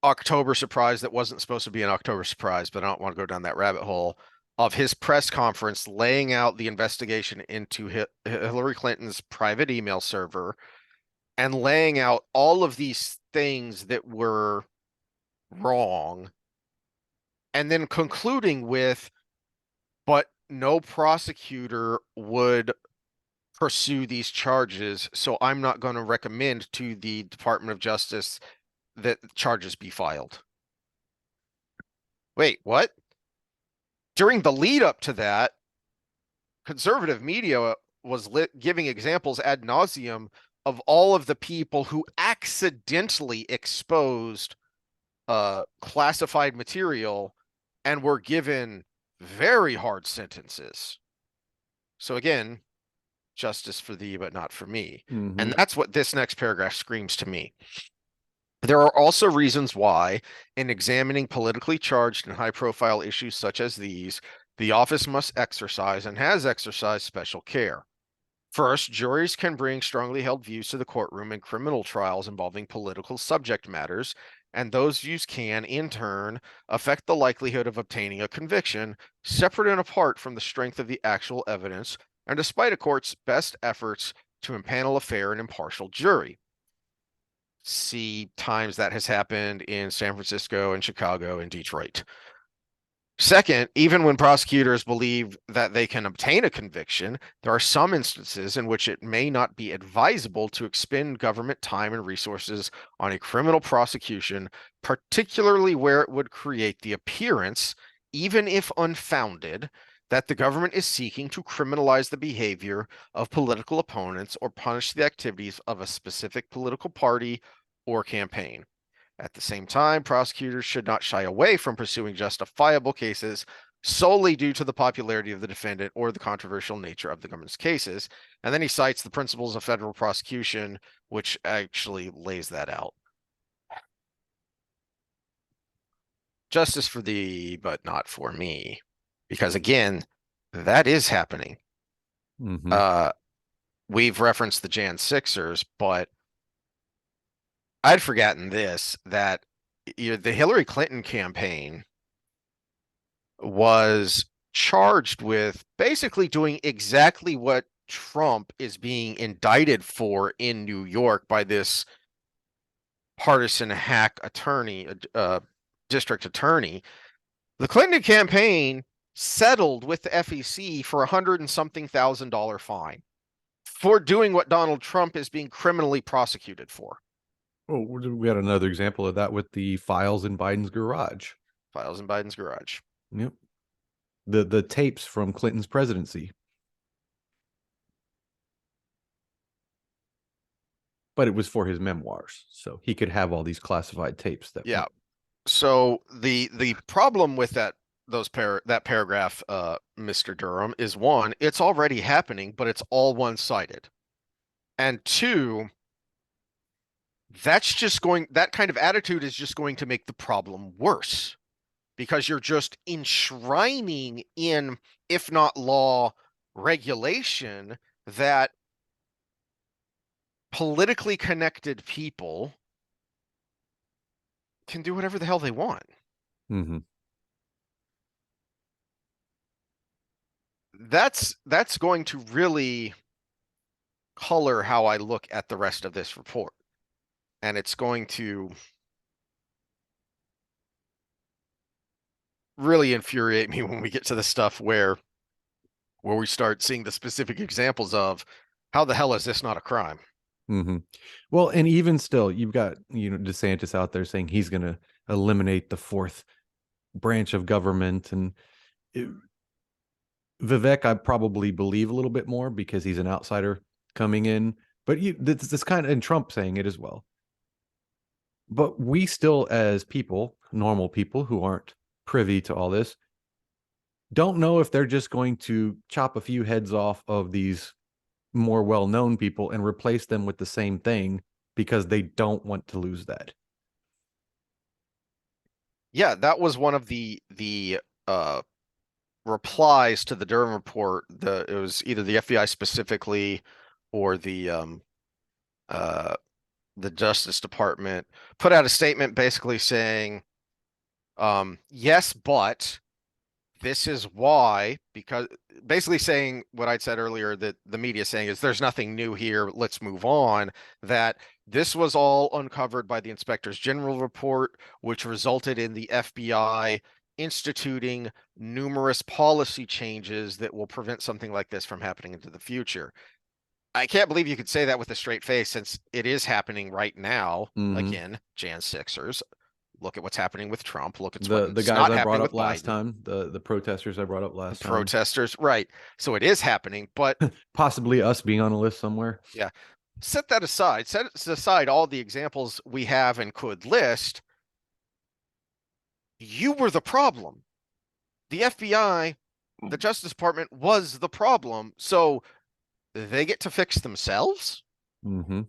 [SPEAKER 1] October surprise that wasn't supposed to be an October surprise, but I don't want to go down that rabbit hole of his press conference laying out the investigation into Hillary Clinton's private email server and laying out all of these things that were wrong, and then concluding with, but no prosecutor would pursue these charges, so I'm not going to recommend to the Department of Justice that charges be filed. Wait, what? During the lead up to that, conservative media was giving examples ad nauseum of all of the people who accidentally exposed classified material and were given very hard sentences. So again, justice for thee, but not for me.
[SPEAKER 2] Mm-hmm.
[SPEAKER 1] And that's what this next paragraph screams to me. There are also reasons why, in examining politically charged and high-profile issues such as these, the office must exercise and has exercised special care. First, juries can bring strongly held views to the courtroom in criminal trials involving political subject matters, and those views can, in turn, affect the likelihood of obtaining a conviction, separate and apart from the strength of the actual evidence, and despite a court's best efforts to impanel a fair and impartial jury. See times that has happened in San Francisco and Chicago and Detroit. Second, even when prosecutors believe that they can obtain a conviction, there are some instances in which it may not be advisable to expend government time and resources on a criminal prosecution, particularly where it would create the appearance, even if unfounded, that the government is seeking to criminalize the behavior of political opponents or punish the activities of a specific political party or campaign. At the same time, prosecutors should not shy away from pursuing justifiable cases solely due to the popularity of the defendant or the controversial nature of the government's cases. And then he cites the principles of federal prosecution, which actually lays that out. Justice for thee, but not for me. Because again, that is happening.
[SPEAKER 2] Mm-hmm.
[SPEAKER 1] We've referenced the Jan Sixers, but I'd forgotten this, that the Hillary Clinton campaign was charged with basically doing exactly what Trump is being indicted for in New York by this partisan hack attorney, district attorney. The Clinton campaign settled with the FEC for $100,000 fine for doing what Donald Trump is being criminally prosecuted for.
[SPEAKER 2] Oh, we had another example of that with the files in Biden's garage.
[SPEAKER 1] Files in Biden's garage.
[SPEAKER 2] Yep. The tapes from Clinton's presidency. But it was for his memoirs, so he could have all these classified tapes that
[SPEAKER 1] Yeah. So the problem with that paragraph, Mr. Durham, is one, it's already happening, but it's all one-sided. And two, that kind of attitude is just going to make the problem worse because you're just enshrining in, if not law, regulation, that politically connected people can do whatever the hell they want.
[SPEAKER 2] Mm-hmm.
[SPEAKER 1] That's going to really color how I look at the rest of this report. And it's going to really infuriate me when we get to the stuff where we start seeing the specific examples of how the hell is this not a crime?
[SPEAKER 2] Mm-hmm. Well, and even still, you've got, DeSantis out there saying he's going to eliminate the fourth branch of government. And it, Vivek, I probably believe a little bit more because he's an outsider coming in. But this kind of, and Trump saying it as well. But we still, as people, normal people who aren't privy to all this, don't know if they're just going to chop a few heads off of these more well-known people and replace them with the same thing because they don't want to lose that.
[SPEAKER 1] Yeah, that was one of the replies to the Durham report. It was either the FBI specifically or uh the Justice Department put out a statement basically saying, yes, but this is why, because basically saying what I'd said earlier that the media is saying is there's nothing new here, let's move on, that this was all uncovered by the Inspectors General report, which resulted in the FBI instituting numerous policy changes that will prevent something like this from happening into the future. I can't believe you could say that with a straight face since it is happening right now.
[SPEAKER 2] Mm-hmm.
[SPEAKER 1] Again, Jan Sixers. Look at what's happening with Trump. Look at
[SPEAKER 2] The
[SPEAKER 1] what's
[SPEAKER 2] guys
[SPEAKER 1] not
[SPEAKER 2] I brought
[SPEAKER 1] happening
[SPEAKER 2] up
[SPEAKER 1] with
[SPEAKER 2] last
[SPEAKER 1] Biden.
[SPEAKER 2] time, the protesters I brought up
[SPEAKER 1] The
[SPEAKER 2] last time,
[SPEAKER 1] protesters, right. So it is happening, but
[SPEAKER 2] possibly us being on a list somewhere.
[SPEAKER 1] yeah, set that aside. Set aside all the examples we have and could list. You were the problem. The FBI, the Justice Department was the problem. So they get to fix themselves?
[SPEAKER 2] Mm-hmm.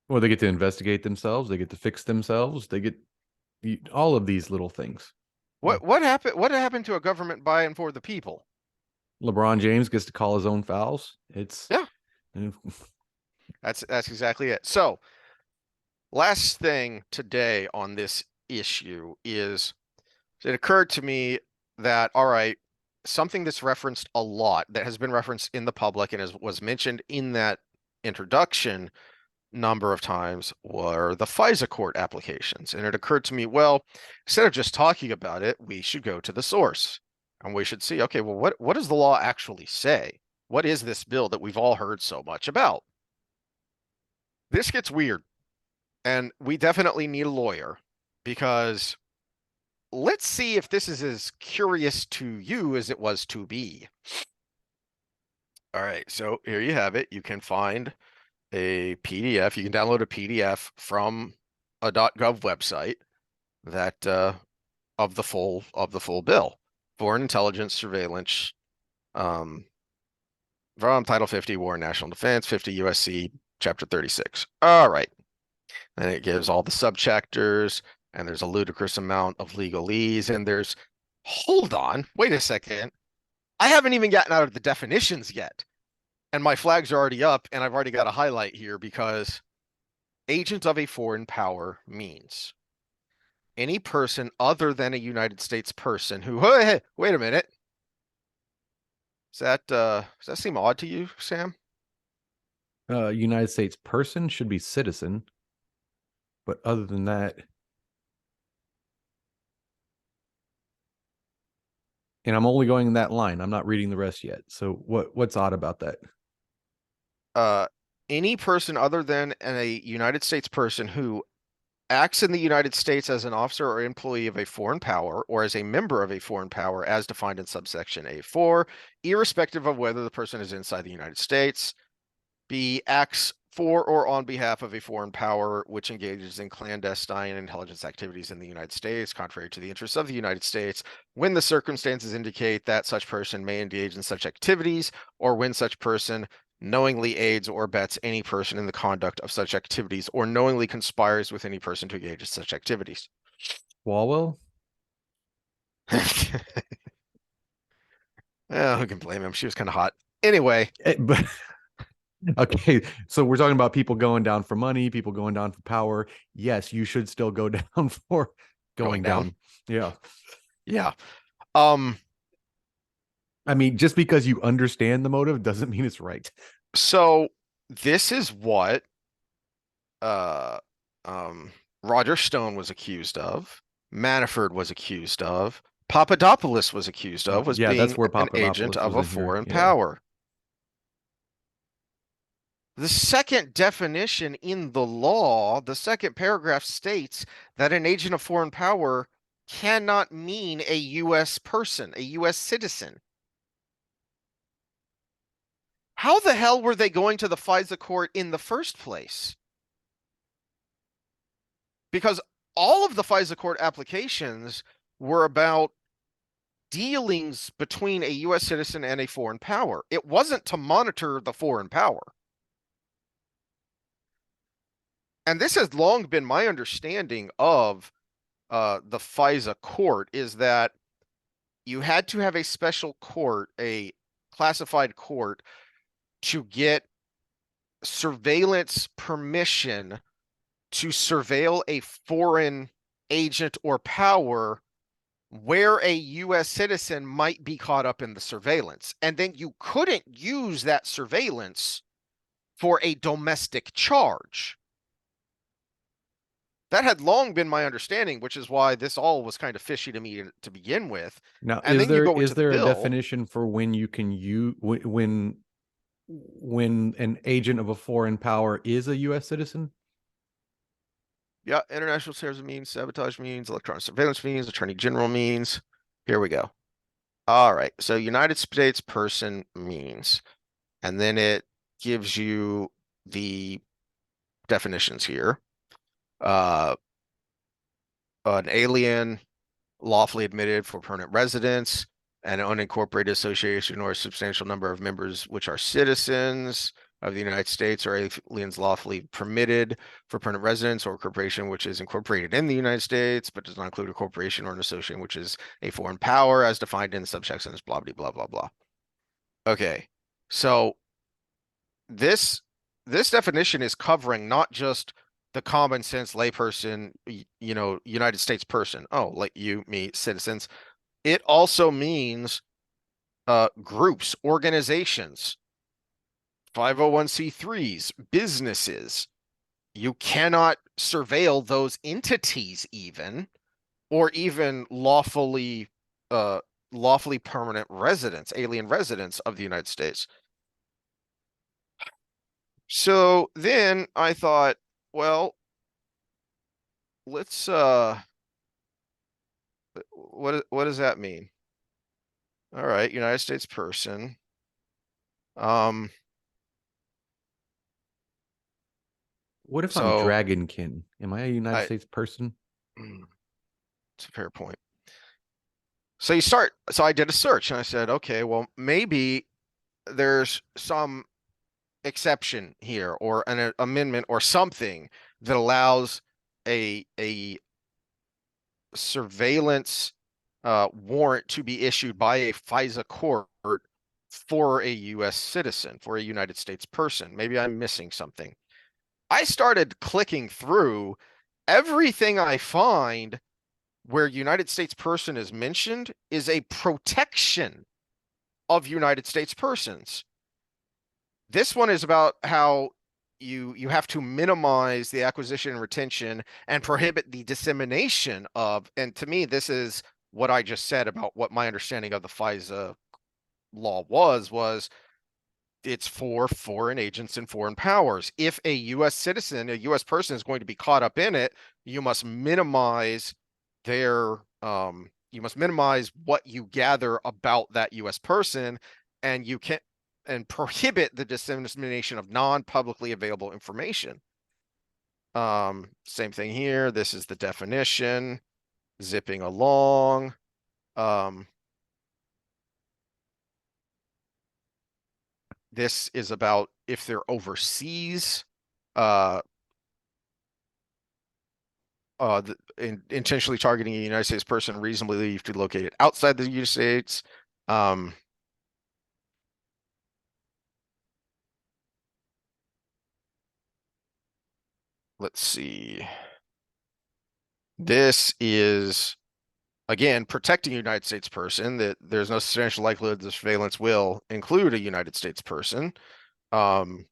[SPEAKER 2] Well, they get to investigate themselves. They get to fix themselves. They get all of these little things.
[SPEAKER 1] What happened? What happened to a government by and for the people?
[SPEAKER 2] LeBron James gets to call his own fouls. It's
[SPEAKER 1] Yeah, that's exactly it. So last thing today on this issue is it occurred to me that, all right, something that's referenced a lot, that has been referenced in the public and was mentioned in that introduction number of times, were the FISA court applications. And it occurred to me, well, instead of just talking about it, we should go to the source and we should see, okay, well, what does the law actually say? What is this bill that we've all heard so much about? This gets weird, and we definitely need a lawyer because let's see if this is as curious to you as it was to me. All right, so here you have it. You can find a PDF. You can download a PDF from a .gov website that of the full bill, foreign intelligence surveillance, um, from Title 50, War and National Defense, 50 USC, Chapter 36. All right, and it gives all the subchapters, and there's a ludicrous amount of legalese, and there's, hold on, wait a second. I haven't even gotten out of the definitions yet. And my flags are already up, and I've already got a highlight here because agent of a foreign power means any person other than a United States person who, hey, wait a minute. Does that seem odd to you, Sam?
[SPEAKER 2] United States person should be citizen, but other than that, and I'm only going in that line. I'm not reading the rest yet. So what's odd about that?
[SPEAKER 1] Uh, any person other than a United States person who acts in the United States as an officer or employee of a foreign power or as a member of a foreign power as defined in subsection A4, irrespective of whether the person is inside the United States. B, acts for or on behalf of a foreign power which engages in clandestine intelligence activities in the United States, contrary to the interests of the United States, when the circumstances indicate that such person may engage in such activities, or when such person knowingly aids or abets any person in the conduct of such activities, or knowingly conspires with any person to engage in such activities.
[SPEAKER 2] Swalwell?
[SPEAKER 1] Who can blame him? She was kind of hot. Anyway,
[SPEAKER 2] But okay, so we're talking about people going down for money, people going down for power. Yes, you should still go down for
[SPEAKER 1] going
[SPEAKER 2] going
[SPEAKER 1] down.
[SPEAKER 2] down. Yeah.
[SPEAKER 1] Yeah.
[SPEAKER 2] I mean, just because you understand the motive doesn't mean it's right.
[SPEAKER 1] So this is what uh um Roger Stone was accused of, Manafort was accused of, Papadopoulos was accused of was
[SPEAKER 2] Yeah, that's
[SPEAKER 1] being
[SPEAKER 2] where
[SPEAKER 1] an agent
[SPEAKER 2] Papadopoulos
[SPEAKER 1] of
[SPEAKER 2] was
[SPEAKER 1] a
[SPEAKER 2] in here.
[SPEAKER 1] foreign
[SPEAKER 2] Yeah.
[SPEAKER 1] power. The second definition in the law, the second paragraph states that an agent of foreign power cannot mean a U.S. person, a U.S. citizen. How the hell were they going to the FISA court in the first place? Because all of the FISA court applications were about dealings between a U.S. citizen and a foreign power. It wasn't to monitor the foreign power. And this has long been my understanding of the FISA court, is that you had to have a special court, a classified court, to get surveillance permission to surveil a foreign agent or power where a U.S. citizen might be caught up in the surveillance. And then you couldn't use that surveillance for a domestic charge. That had long been my understanding, which is why this all was kind of fishy to me to begin with.
[SPEAKER 2] Now,
[SPEAKER 1] And then you go
[SPEAKER 2] is
[SPEAKER 1] into the
[SPEAKER 2] there a
[SPEAKER 1] bill.
[SPEAKER 2] definition for when you can use when an agent of a foreign power is a U.S. citizen?
[SPEAKER 1] Yeah, international terrorism means, sabotage means, electronic surveillance means, attorney general means. Here we go. All right. So United States person means, and then it gives you the definitions here. Uh, an alien lawfully admitted for permanent residence, an unincorporated association or a substantial number of members which are citizens of the United States, or aliens lawfully permitted for permanent residence, or a corporation which is incorporated in the United States but does not include a corporation or an association which is a foreign power as defined in the subsections blah blah blah blah blah. Okay, so this this definition is covering not just the common sense layperson, United States person. Oh, like you, me, citizens. It also means groups, organizations, 501c3s, businesses. You cannot surveil those entities even, or even lawfully permanent residents, alien residents of the United States. So then I thought, well, let's what does that mean? All right, United States person. Um,
[SPEAKER 2] What if I'm
[SPEAKER 1] so
[SPEAKER 2] Dragonkin? Am I a United
[SPEAKER 1] I
[SPEAKER 2] States person?
[SPEAKER 1] it's a fair point. So I did a search and I said, okay, well, maybe there's some exception here or an amendment or something that allows a surveillance warrant to be issued by a FISA court for a U.S. citizen, for a United States person. Maybe I'm missing something. I started clicking through everything I find where United States person is mentioned is a protection of United States persons. This one is about how you have to minimize the acquisition and retention and prohibit the dissemination of, and to me, this is what I just said about what my understanding of the FISA law was it's for foreign agents and foreign powers. If a U.S. citizen, a U.S. person is going to be caught up in it, you must minimize their you must minimize what you gather about that U.S. person, and you can and prohibit the dissemination of non-publicly available information. Same thing here. This is the definition. Zipping along. This is about if they're overseas, uh, intentionally targeting a United States person reasonably believed to be located outside the United States. Um, let's see. This is again protecting a United States person, that there's no substantial likelihood the surveillance will include a United States person. Um,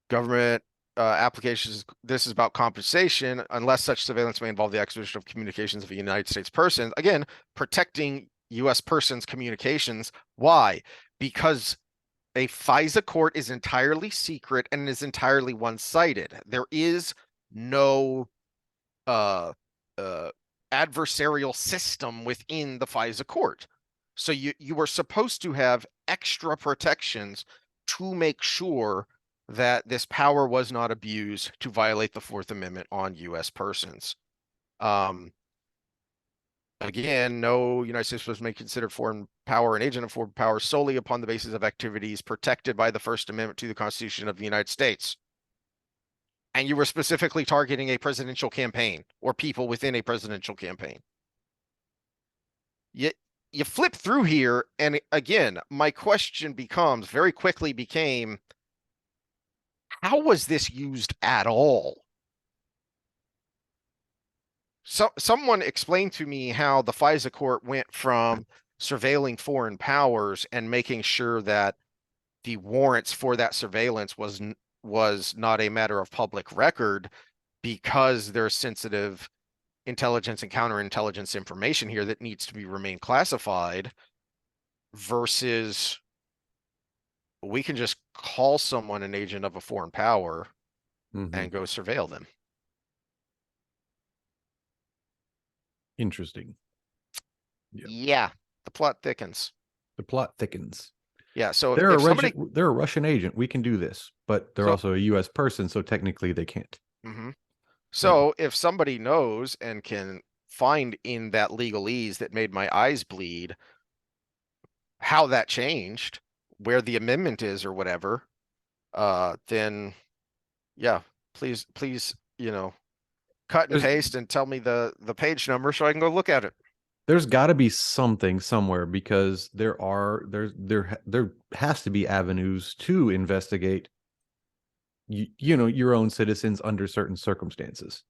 [SPEAKER 1] government applications, this is about compensation, unless such surveillance may involve the acquisition of communications of a United States person. Again, protecting U.S. persons' communications. Why? Because a FISA court is entirely secret and is entirely one-sided. There is no uh, uh, adversarial system within the FISA court. So you are supposed to have extra protections to make sure that this power was not abused to violate the Fourth Amendment on U.S. persons. Again, no United States person may consider foreign power an agent of foreign power solely upon the basis of activities protected by the First Amendment to the Constitution of the United States. And you were specifically targeting a presidential campaign or people within a presidential campaign. You flip through here, and again, my question very quickly became, how was this used at all? So someone explained to me how the FISA court went from surveilling foreign powers and making sure that the warrants for that surveillance was not a matter of public record because there's sensitive intelligence and counterintelligence information here that needs to be remain classified, versus we can just call someone an agent of a foreign power and go surveil them.
[SPEAKER 2] Interesting.
[SPEAKER 1] Yeah, the plot thickens.
[SPEAKER 2] The plot thickens.
[SPEAKER 1] Yeah, so
[SPEAKER 2] they're
[SPEAKER 1] if
[SPEAKER 2] a Russian agent. We can do this, but they're also a U.S. person, so technically they can't.
[SPEAKER 1] So if somebody knows and can find in that legalese that made my eyes bleed how that changed, where the amendment is or whatever, then yeah, please, cut and paste and tell me the page number so I can go look at it.
[SPEAKER 2] There's got to be something somewhere, because there has to be avenues to investigate your own citizens under certain circumstances.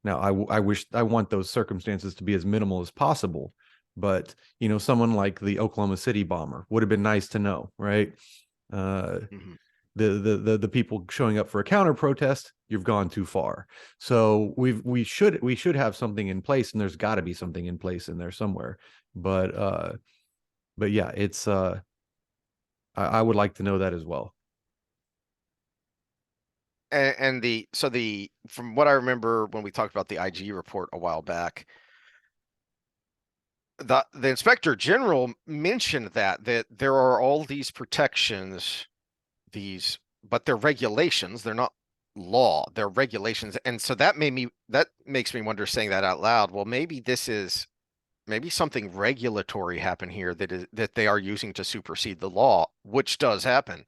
[SPEAKER 2] Now, I want those circumstances to be as minimal as possible, but someone like the Oklahoma City bomber would have been nice to know, right? The people showing up for a counter protest, you've gone too far. So we should have something in place, and there's got to be something in place in there somewhere. But yeah, it's I would like to know that as well.
[SPEAKER 1] And from what I remember when we talked about the IG report a while back, the inspector general mentioned that there are all these protections, but they're regulations, they're not law, they're regulations. And so that makes me wonder, saying that out loud, well, maybe something regulatory happened here that they are using to supersede the law, which does happen.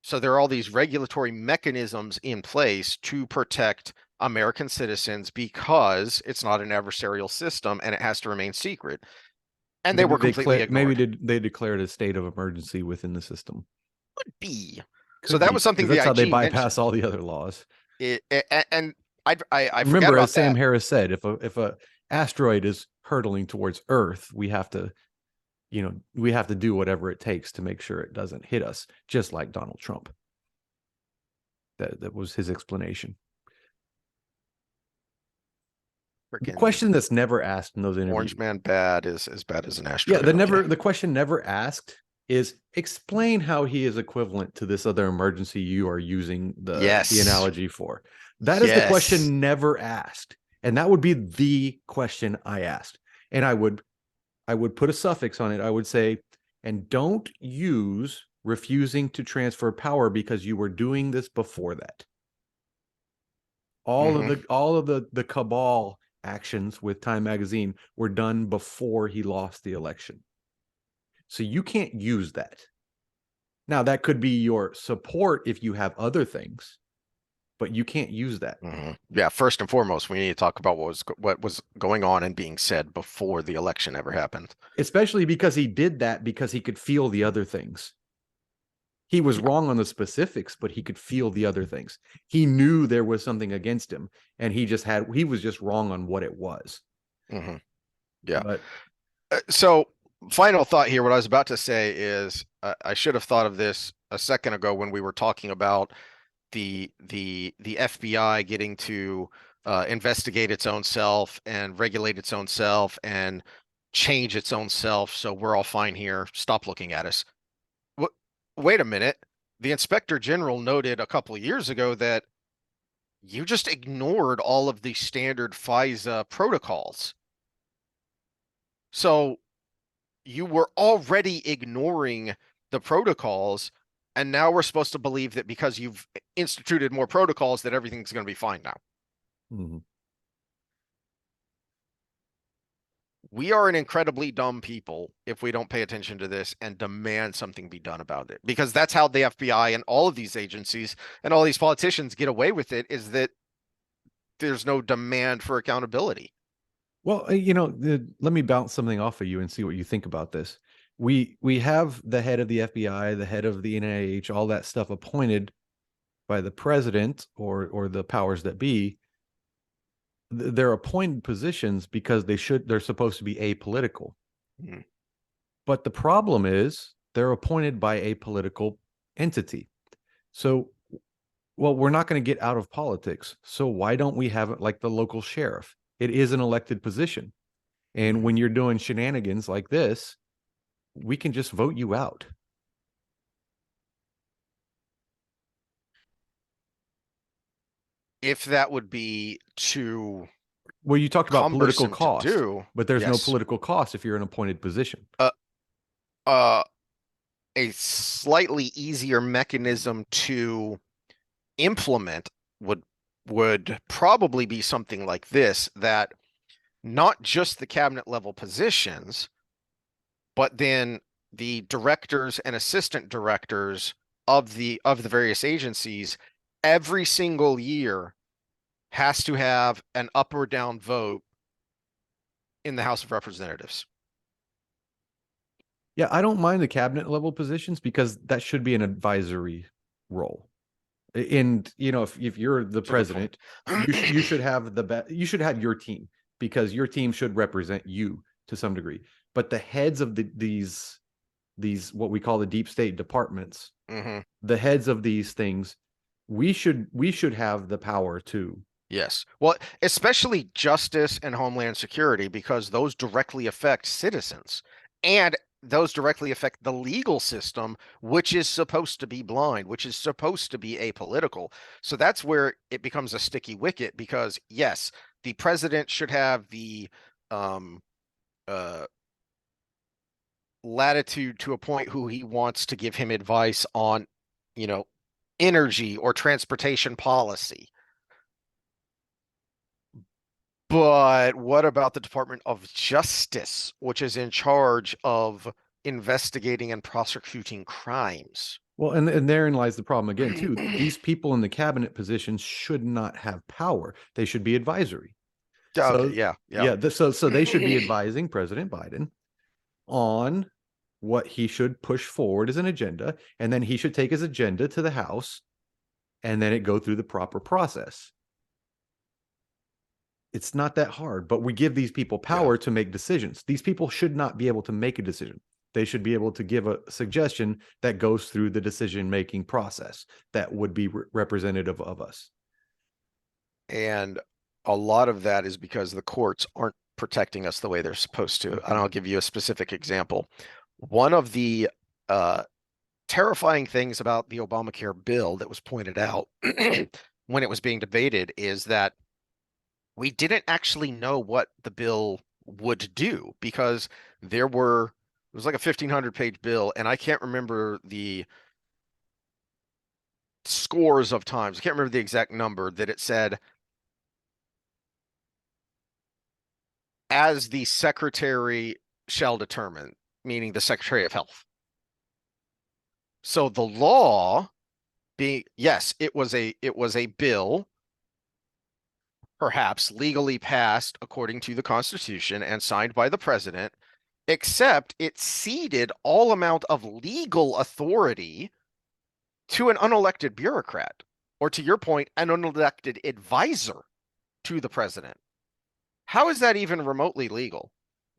[SPEAKER 1] So there are all these regulatory mechanisms in place to protect American citizens because it's not an adversarial system and it has to remain secret. And maybe they were completely ignored.
[SPEAKER 2] Maybe they declared a state of emergency within the system.
[SPEAKER 1] Could be. So that was something
[SPEAKER 2] that's how they bypass all the other laws.
[SPEAKER 1] And I
[SPEAKER 2] remember, as Sam Harris said, if a asteroid is hurtling towards Earth, we have to do whatever it takes to make sure it doesn't hit us, just like Donald Trump. That was his explanation. The question that's never asked in those interviews.
[SPEAKER 1] Orange man bad is as bad as an asteroid.
[SPEAKER 2] Yeah, the question never asked is, explain how he is equivalent to this other emergency you are using the analogy for. That is the question never asked. And that would be the question I asked. And I would put a suffix on it. I would say, and don't use refusing to transfer power because you were doing this before that. All of the cabal actions with Time Magazine were done before he lost the election. So you can't use that. Now, that could be your support if you have other things, but you can't use that.
[SPEAKER 1] Yeah, first and foremost, we need to talk about what was going on and being said before the election ever happened.
[SPEAKER 2] Especially because he did that because he could feel the other things. He was wrong on the specifics, but he could feel the other things. He knew there was something against him, and he was just wrong on what it was.
[SPEAKER 1] Yeah. But, so final thought here. What I was about to say is I should have thought of this a second ago when we were talking about the FBI getting to investigate its own self and regulate its own self and change its own self, so we're all fine here. Stop looking at us. Wh- Wait a minute. The Inspector General noted a couple of years ago that you just ignored all of the standard FISA protocols. So you were already ignoring the protocols, and now we're supposed to believe that because you've instituted more protocols that everything's going to be fine now.
[SPEAKER 2] Mhm.
[SPEAKER 1] We are an incredibly dumb people if we don't pay attention to this and demand something be done about it. Because that's how the FBI and all of these agencies and all these politicians get away with it, is that there's no demand for accountability.
[SPEAKER 2] Well, let me bounce something off of you and see what you think about this. We have the head of the FBI, the head of the NIH, all that stuff appointed by the president or the powers that be. They're appointed positions because they're supposed to be apolitical.
[SPEAKER 1] Mm.
[SPEAKER 2] But the problem is they're appointed by a political entity. So, well, we're not going to get out of politics. So why don't we have it like the local sheriff? It is an elected position. And when you're doing shenanigans like this, we can just vote you out.
[SPEAKER 1] If that would be too
[SPEAKER 2] Well, you talked about political
[SPEAKER 1] cumbersome to
[SPEAKER 2] cost,
[SPEAKER 1] do,
[SPEAKER 2] but there's no
[SPEAKER 1] yes.
[SPEAKER 2] political cost if you're an appointed position.
[SPEAKER 1] Uh, uh, a slightly easier mechanism to implement would probably be something like this, that not just the cabinet level positions, but then the directors and assistant directors of the various agencies every single year has to have an up or down vote in the House of Representatives.
[SPEAKER 2] Yeah, I don't mind the cabinet level positions because that should be an advisory role. And if you're the
[SPEAKER 1] That's a good point.
[SPEAKER 2] president, you should have you should have your team because your team should represent you to some degree. But the heads of these what we call the deep state departments,
[SPEAKER 1] Hmm.
[SPEAKER 2] the heads of these things, we should have the power to.
[SPEAKER 1] Yes. Well, especially justice and homeland security, because those directly affect citizens and those directly affect the legal system, which is supposed to be blind, which is supposed to be apolitical. So that's where it becomes a sticky wicket, because yes, the president should have the um, uh, latitude to appoint who he wants to give him advice on, you know, energy or transportation policy. But what about the Department of Justice, which is in charge of investigating and prosecuting crimes?
[SPEAKER 2] Well, and therein lies the problem again, too. These people in the cabinet positions should not have power. They should be advisory.
[SPEAKER 1] Okay,
[SPEAKER 2] So
[SPEAKER 1] yeah, yeah.
[SPEAKER 2] yeah, so they should be advising President Biden on what he should push forward as an agenda, and then he should take his agenda to the House, and then it go through the proper process. It's not that hard, but we give these people
[SPEAKER 1] Yeah.
[SPEAKER 2] power to make decisions. These people should not be able to make a decision. They should be able to give a suggestion that goes through the decision making process that would be representative of us.
[SPEAKER 1] And a lot of that is because the courts aren't protecting us the way they're supposed to. And I'll give you a specific example. One of the terrifying things about the Obamacare bill that was pointed out when it was being debated is that we didn't actually know what the bill would do, because it was like a 1,500-page bill, and I can't remember the scores of times. I can't remember the exact number that it said, as the secretary shall determine, meaning the Secretary of Health. So the law being, yes, it was a bill, perhaps legally passed according to the Constitution and signed by the president, except it ceded all amount of legal authority to an unelected bureaucrat, or to your point, an unelected advisor to the president. How is that even remotely legal?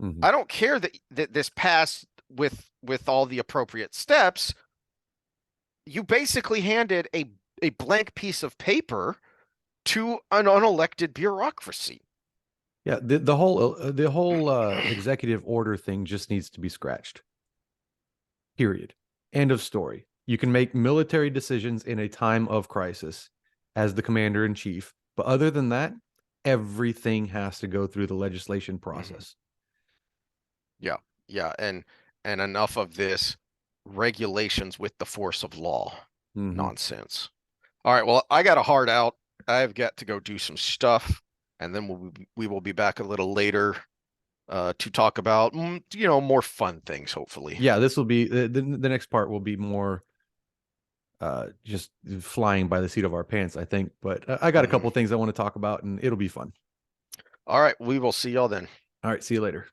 [SPEAKER 2] Mm-hmm.
[SPEAKER 1] I don't care that this passed with all the appropriate steps. You basically handed a blank piece of paper to an unelected bureaucracy.
[SPEAKER 2] Yeah, the whole executive order thing just needs to be scratched. Period. End of story. You can make military decisions in a time of crisis as the commander in chief, but other than that, everything has to go through the legislation
[SPEAKER 1] Mhm.
[SPEAKER 2] process.
[SPEAKER 1] Yeah, yeah, and enough of this regulations with the force of law
[SPEAKER 2] Hmm.
[SPEAKER 1] nonsense. All right, well, I got a hard out. I've got to go do some stuff, and then we will be back a little later to talk about more fun things, hopefully.
[SPEAKER 2] Yeah, this will be the next part will be more just flying by the seat of our pants, I think. But I got a
[SPEAKER 1] Hmm.
[SPEAKER 2] couple things I want to talk about, and it'll be fun.
[SPEAKER 1] All right, we will see y'all then.
[SPEAKER 2] All right, see you later.